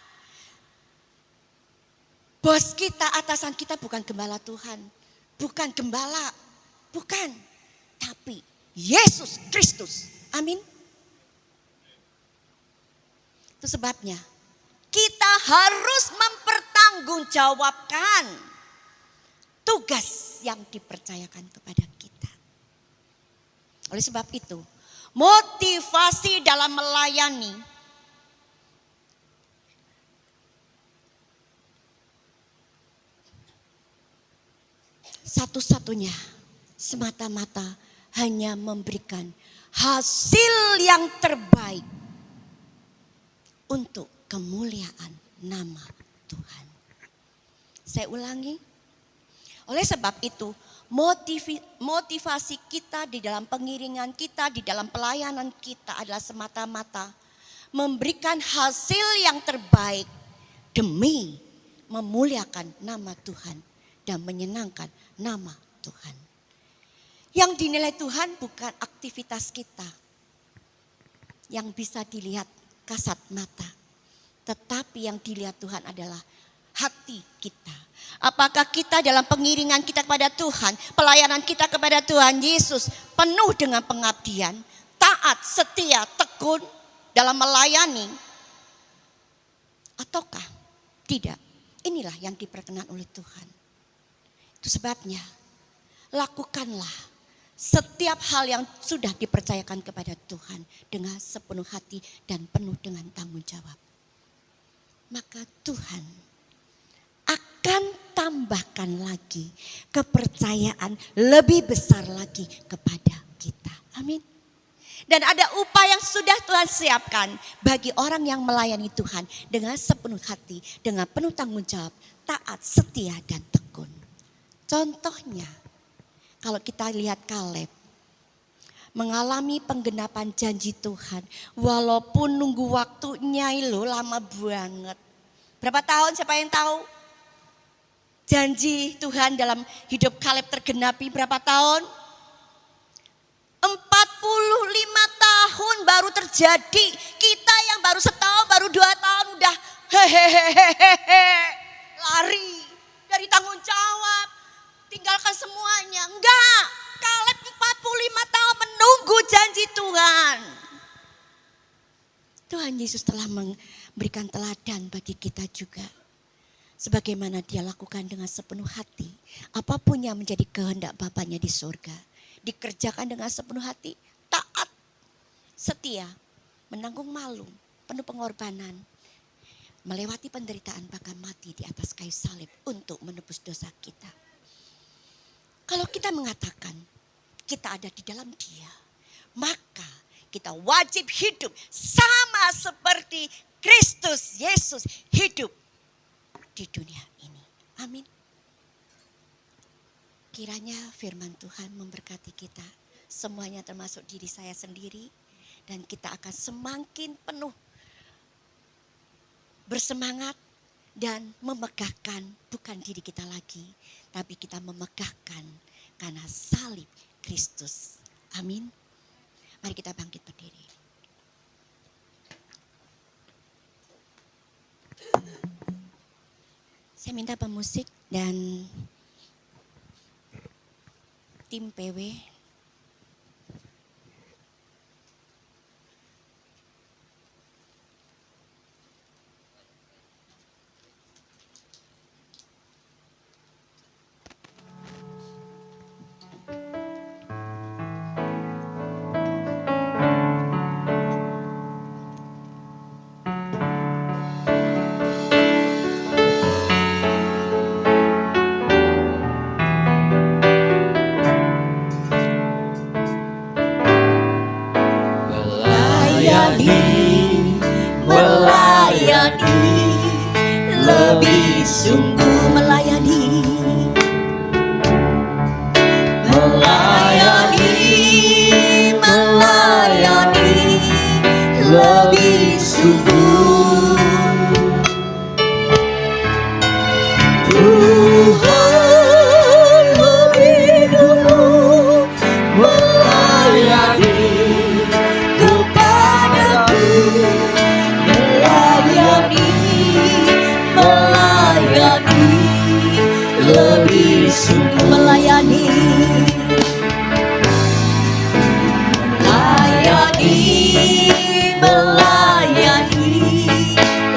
Bos kita, atasan kita bukan gembala Tuhan. Bukan gembala, bukan. Tapi Yesus Kristus. Amin. Itu sebabnya kita harus mempertanggungjawabkan tugas yang dipercayakan kepada kita. Oleh sebab itu, motivasi dalam melayani satu-satunya semata-mata hanya memberikan hasil yang terbaik untuk kemuliaan nama Tuhan. Saya ulangi. Oleh sebab itu, motivasi kita di dalam pengiringan kita, di dalam pelayanan kita adalah semata-mata memberikan hasil yang terbaik demi memuliakan nama Tuhan dan menyenangkan nama Tuhan. Yang dinilai Tuhan bukan aktivitas kita yang bisa dilihat kasat mata. Tetapi yang dilihat Tuhan adalah hati kita. Apakah kita dalam pengiringan kita kepada Tuhan, pelayanan kita kepada Tuhan Yesus penuh dengan pengabdian, taat, setia, tekun dalam melayani. Ataukah tidak? Inilah yang diperkenan oleh Tuhan. Itu sebabnya lakukanlah setiap hal yang sudah dipercayakan kepada Tuhan dengan sepenuh hati dan penuh dengan tanggung jawab. Maka Tuhan akan tambahkan lagi kepercayaan lebih besar lagi kepada kita. Amin. Dan ada upah yang sudah Tuhan siapkan bagi orang yang melayani Tuhan dengan sepenuh hati, dengan penuh tanggung jawab, taat, setia, dan tekun. Contohnya, kalau kita lihat Kaleb mengalami penggenapan janji Tuhan, walaupun nunggu waktunya itu lama banget. Berapa tahun, siapa yang tahu? Janji Tuhan dalam hidup Kaleb tergenapi berapa tahun? 45 tahun baru terjadi. Kita yang baru setahun, baru 2 tahun udah hehehehehe lari dari tanggung jawab, tinggalkan semuanya. Enggak, Kaleb 45 tahun menunggu janji Tuhan. Tuhan Yesus telah memberikan teladan bagi kita juga. Sebagaimana dia lakukan dengan sepenuh hati. Apapun yang menjadi kehendak Bapanya di surga. Dikerjakan dengan sepenuh hati, taat, setia, menanggung malu, penuh pengorbanan, melewati penderitaan bahkan mati di atas kayu salib untuk menebus dosa kita. Kalau kita mengatakan kita ada di dalam Dia, maka kita wajib hidup sama seperti Kristus Yesus hidup di dunia ini. Amin. Kiranya firman Tuhan memberkati kita, semuanya termasuk diri saya sendiri, dan kita akan semakin penuh bersemangat dan memegahkan bukan diri kita lagi, tapi kita memegahkan karena salib Kristus. Amin. Mari kita bangkit berdiri. Saya minta pemusik dan tim PW lebih sungguh melayani, lebih sungguh. Tuhan lebih dulu melayani kepadaku, melayani lebih sungguh melayani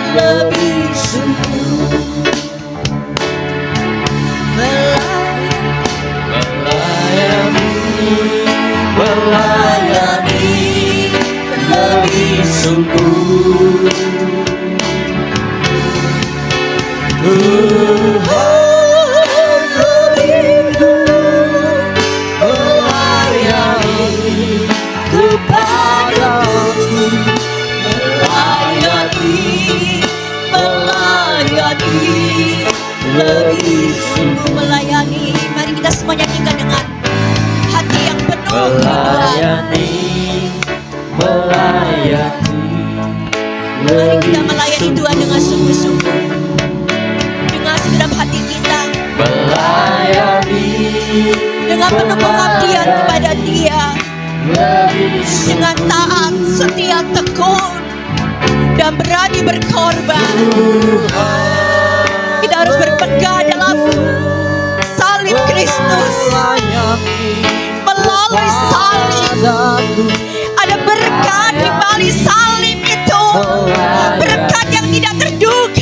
lebih sungguh melayani lebih sungguh. Tuhan lebih dulu melayani kepadaku, melayani lebih sungguh melayani. Mari kita semuanya nyanyikan dengan hati yang penuh melayani. Mari kita melayani Tuhan dengan sungguh-sungguh, dengan segenap hati kita, dengan penuh pengabdian kepada Dia, dengan taat, setia, tekun, dan berani berkorban. Kita harus berpegang dalam salib Kristus. Melalui salib ada berkat di balik salib itu, berkat yang tidak terduga.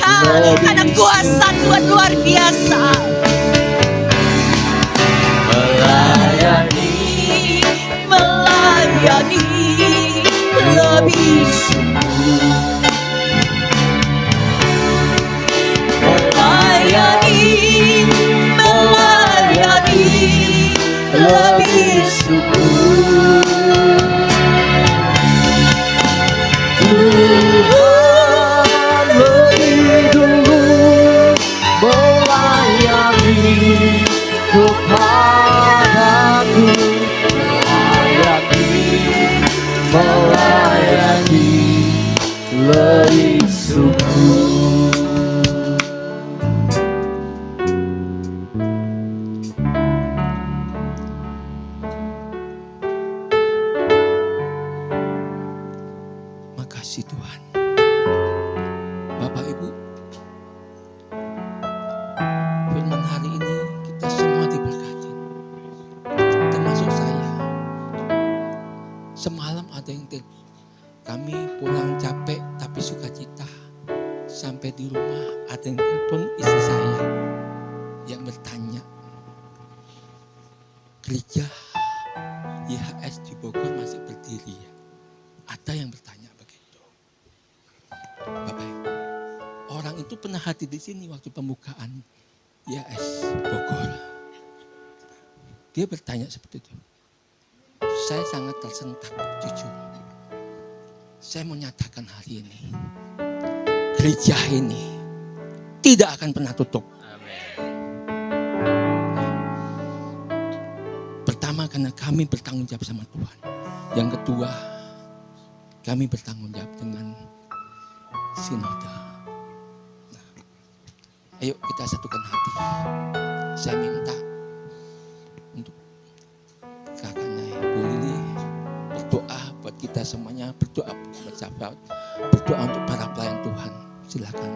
Semalam ada yang kami pulang capek tapi sukacita. Sampai di rumah ada yang telepon istri saya yang bertanya, gereja YHS di Bogor masih berdiri ya? Ada yang bertanya begitu. Bapak Ibu, orang itu pernah hadir di sini waktu pembukaan YHS Bogor. Dia bertanya seperti itu. Saya sangat tersentak, jujur. Saya mau nyatakan hari ini, gereja ini tidak akan pernah tutup. Pertama, karena kami bertanggung jawab sama Tuhan. Yang kedua, kami bertanggung jawab dengan sinode. Nah, ayo kita satukan hati. Saya minta untuk kakaknya Ibu Lili berdoa buat kita semuanya, berdoa buat sahabat, berdoa untuk para pelayan Tuhan. Silakan.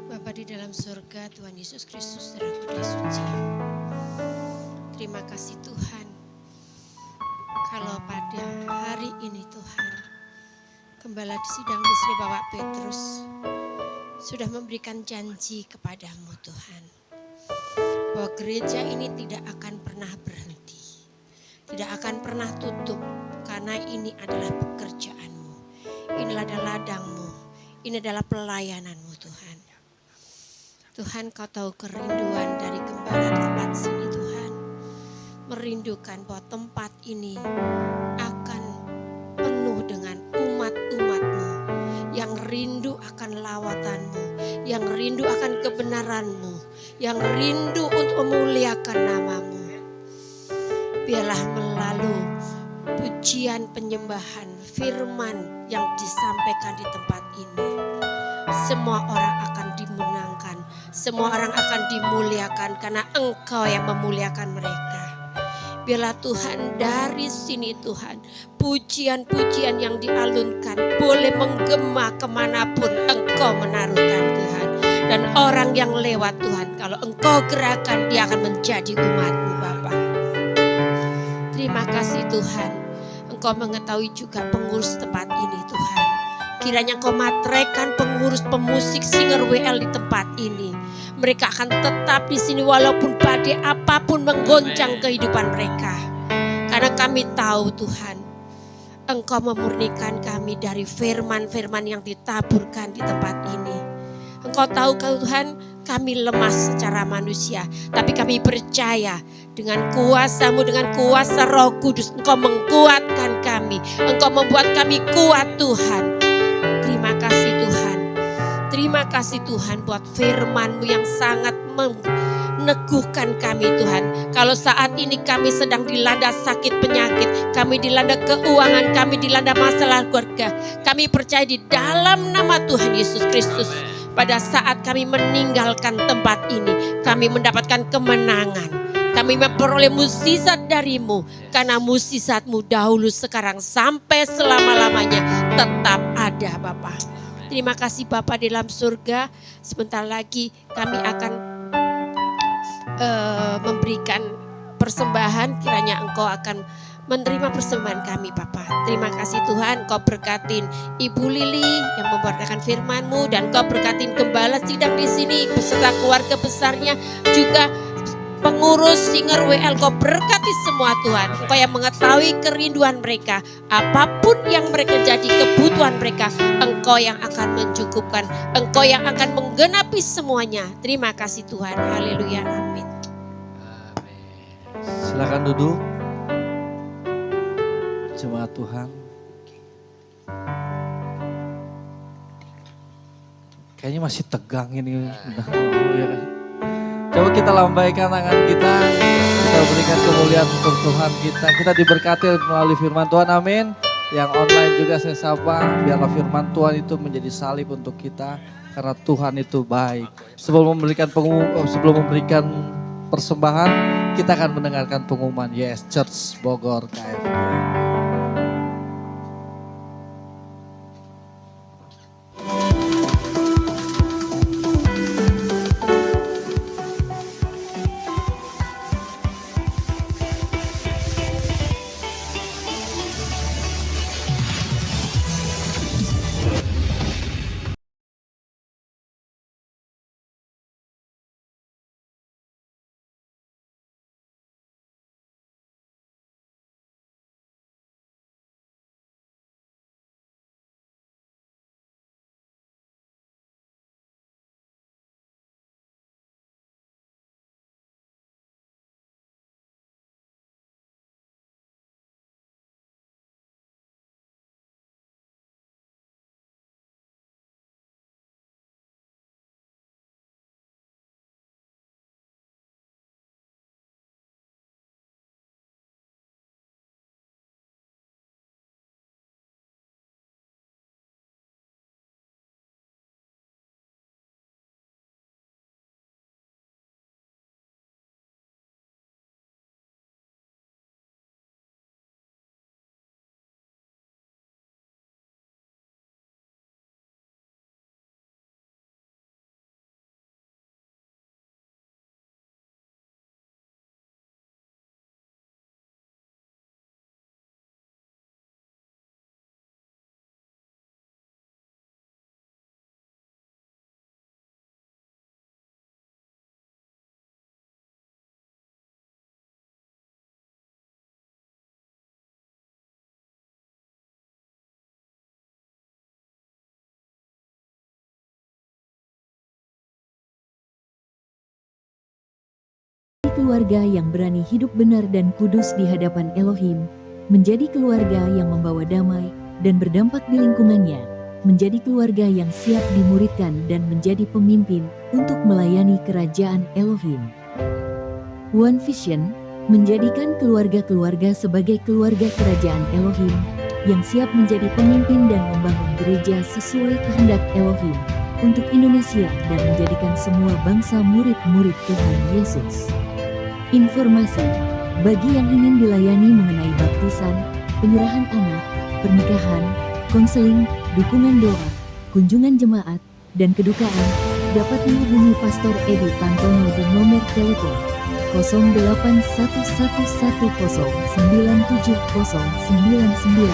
Bapa di dalam surga, Tuhan Yesus Kristus Darah Kudus Suci. Terima kasih Tuhan, kalau pada hari ini Tuhan, Gembala di sidang di sini Bapak Petrus sudah memberikan janji kepadamu Tuhan, bahwa gereja ini tidak akan pernah berhenti, tidak akan pernah tutup, karena ini adalah pekerjaanmu, inilah adalah ladangmu, ini adalah pelayananmu Tuhan. Tuhan, kau tahu kerinduan dari gembala di tempat sini Tuhan, merindukan bahwa tempat ini akan penuh dengan umat-umatmu yang rindu akan lawatanmu, yang rindu akan kebenaranmu, yang rindu untuk memuliakan namamu. Biarlah melalui pujian penyembahan firman yang disampaikan di tempat ini, semua orang akan dimenangkan, semua orang akan dimuliakan karena Engkau yang memuliakan mereka. Biarlah Tuhan dari sini Tuhan, pujian-pujian yang dialunkan boleh menggema kemanapun Engkau menaruhkan Tuhan. Dan orang yang lewat Tuhan, kalau Engkau gerakan dia akan menjadi umat-Mu Bapa. Terima kasih Tuhan, Engkau mengetahui juga pengurus tempat ini Tuhan. Kiranya Engkau matrekan pengurus pemusik singer WL di tempat ini. Mereka akan tetap di sini walaupun badai apapun menggoncang kehidupan mereka. Karena kami tahu Tuhan, Engkau memurnikan kami dari firman-firman yang ditaburkan di tempat ini. Engkau tahu Tuhan, kami lemah secara manusia, tapi kami percaya dengan kuasa-Mu, dengan kuasa Roh Kudus, Engkau menguatkan kami, Engkau membuat kami kuat Tuhan. Terima kasih Tuhan. Terima kasih Tuhan buat firman-Mu yang sangat meneguhkan kami Tuhan. Kalau saat ini kami sedang dilanda sakit penyakit, kami dilanda keuangan, kami dilanda masalah keluarga, kami percaya di dalam nama Tuhan Yesus Kristus, pada saat kami meninggalkan tempat ini, kami mendapatkan kemenangan. Kami memperoleh mukjizat dari-Mu, karena mukjizat-Mu dahulu, sekarang, sampai selama-lamanya tetap ada Bapa. Terima kasih Bapa di dalam surga. Sebentar lagi kami akan memberikan persembahan. Kiranya Engkau akan menerima persembahan kami Bapa. Terima kasih Tuhan, Engkau berkatin Ibu Lili yang membawakan firman-Mu, dan Engkau berkatin gembala sidang di sini beserta keluarga besarnya, juga pengurus singer WL. Kau berkati semua Tuhan. Engkau yang mengetahui kerinduan mereka, apapun yang mereka jadi kebutuhan mereka, Engkau yang akan mencukupkan, Engkau yang akan menggenapi semuanya. Terima kasih Tuhan. Haleluya, amin. Silakan duduk. Jemaat Tuhan, kayaknya masih tegang ini. Coba kita lambaikan tangan kita berikan kemuliaan untuk Tuhan kita. Kita diberkati melalui firman Tuhan, amin. Yang online juga saya sapa, biarlah firman Tuhan itu menjadi salib untuk kita, karena Tuhan itu baik. Sebelum memberikan persembahan, kita akan mendengarkan pengumuman YHS Church Bogor KFG. keluarga yang berani hidup benar dan kudus di hadapan Elohim, menjadi keluarga yang membawa damai dan berdampak di lingkungannya, menjadi keluarga yang siap dimuridkan dan menjadi pemimpin untuk melayani kerajaan Elohim. One Vision menjadikan keluarga-keluarga sebagai keluarga kerajaan Elohim yang siap menjadi pemimpin dan membangun gereja sesuai kehendak Elohim untuk Indonesia dan menjadikan semua bangsa murid-murid Tuhan Yesus. Informasi bagi yang ingin dilayani mengenai baptisan, penyerahan anak, pernikahan, konseling, dukungan doa, kunjungan jemaat, dan kedukaan dapat menghubungi Pastor Edi Tantono di nomor telepon 081110970099.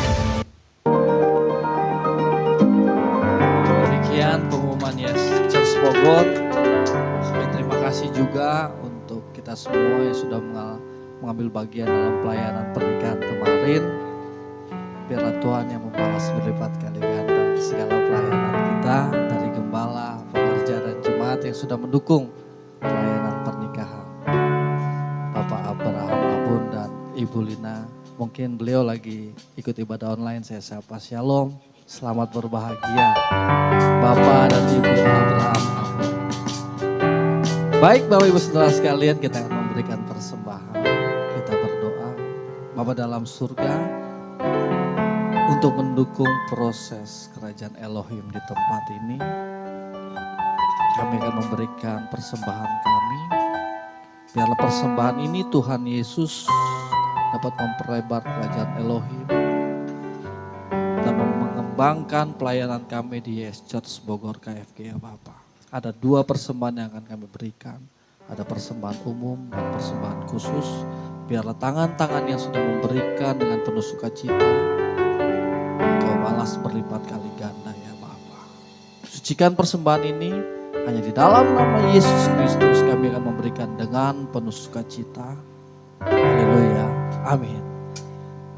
Demikian pengumuman Yes Church Bogor. Kami terima kasih juga untuk kita semua yang sudah mengambil bagian dalam pelayanan pernikahan kemarin. Biarlah Tuhan yang membalas berlipat kali ganda segala pelayanan kita, dari gembala, pengerja, dan jemaat yang sudah mendukung pelayanan pernikahan. Bapak Abraham Abun dan Ibu Lina, mungkin beliau lagi ikut ibadah online, saya sapa shalom, selamat berbahagia Bapak dan Ibu Abraham Abun. Baik Bapak Ibu Saudara sekalian, kita akan memberikan persembahan, kita berdoa. Bapa dalam surga, untuk mendukung proses kerajaan Elohim di tempat ini, kami akan memberikan persembahan kami. Biarlah persembahan ini Tuhan Yesus dapat memperlebar kerajaan Elohim dan mengembangkan pelayanan kami di Yes Church Bogor KFG ya Bapak. Ada 2 persembahan yang akan kami berikan. Ada persembahan umum dan persembahan khusus. Biarlah tangan-tangan yang sudah memberikan dengan penuh sukacita, Kau balas berlipat kali ganda ya Bapa. Sucikan persembahan ini hanya di dalam nama Yesus Kristus, kami akan memberikan dengan penuh sukacita. Haleluya. Amin.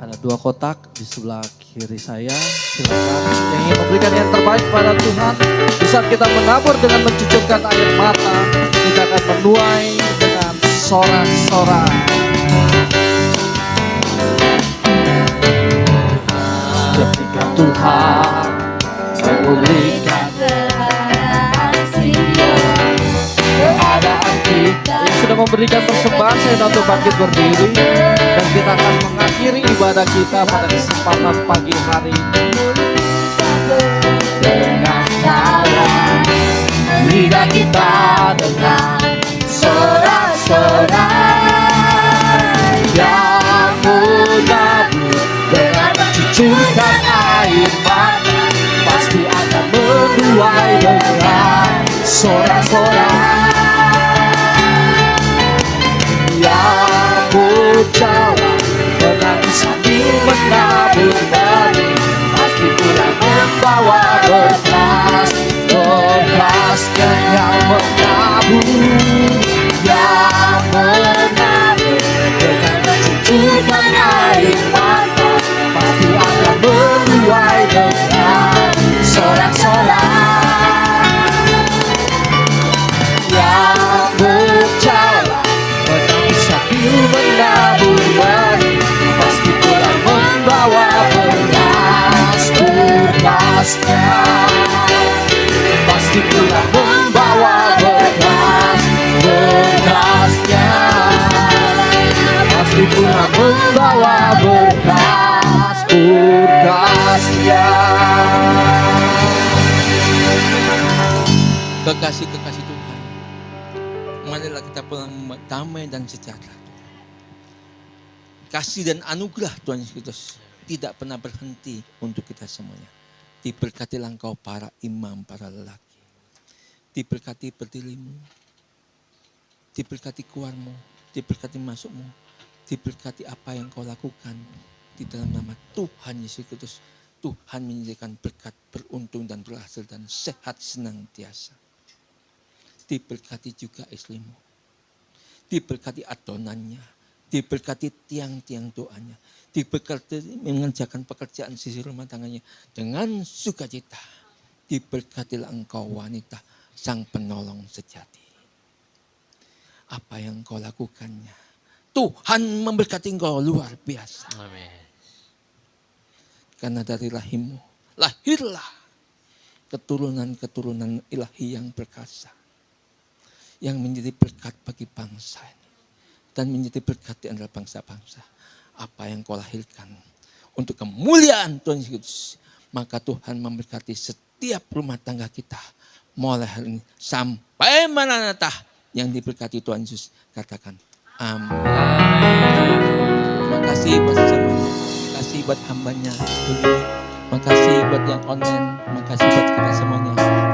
Ada 2 kotak di sebelah kiri saya. Silakan yang ingin memberikan yang terbaik pada Tuhan. Di saat kita menabur dengan mencucurkan air mata, kita akan menuai dengan sorak-sorai. Ketika Tuhan memulihkan keadaan kita, yang sudah memberikan persembahan, saya untuk bangkit berdiri dan kita akan mengakhiri ibadah kita pada kesempatan pagi hari ini dengan cara lidah kita dengan sorak-sorai yang menabur dengan mencucurkan air mata, pasti akan menuai dengan sorak-sorai yang berjalan menangis sambil menabur benih, pasti pulang membawa berkas, berkasnya yang menabur, yang menabur dengan mencucurkan air mata, pasti akan menuai dengan sorak-sorai yang berjalan menangis sambil menabur benih, pasti pulang membawa berkasnya, pasti pulang membawa berkasnya, pasti pulang membawa berkasnya. Kekasih-kekasih Tuhan, marilah kita pulang damai dan sejahtera. Kasih dan anugerah Tuhan Yesus Kristus tidak pernah berhenti untuk kita semuanya. Diberkatilah engkau para imam, para lelaki. Diberkati berdirimu, diberkati keluarmu, diberkati masukmu, diberkati apa yang kau lakukan. Di dalam nama Tuhan Yesus Kristus, Tuhan menyediakan berkat, beruntung dan berhasil dan sehat senantiasa. Diberkati juga istrimu, diberkati adonannya, diberkati tiang-tiang doanya, diberkati mengerjakan pekerjaan sisi rumah tangannya dengan sukacita. Diberkatilah engkau wanita, sang penolong sejati. apa yang kau lakukannya. Tuhan memberkati engkau luar biasa. Amin. Karena dari rahimmu lahirlah keturunan-keturunan ilahi yang perkasa. Yang menjadi berkat bagi bangsa ini. Dan menjadi berkat di antara bangsa-bangsa. Apa yang kau lahirkan untuk kemuliaan Tuhan Yesus. Maka Tuhan memberkati setiap rumah tangga kita. Mulai hari ini sampai Maranatha yang diberkati Tuhan Yesus. Katakan amin. Terima kasih buat semua. Terima kasih buat hambanya. Terima kasih buat yang online. Terima kasih buat kita semuanya.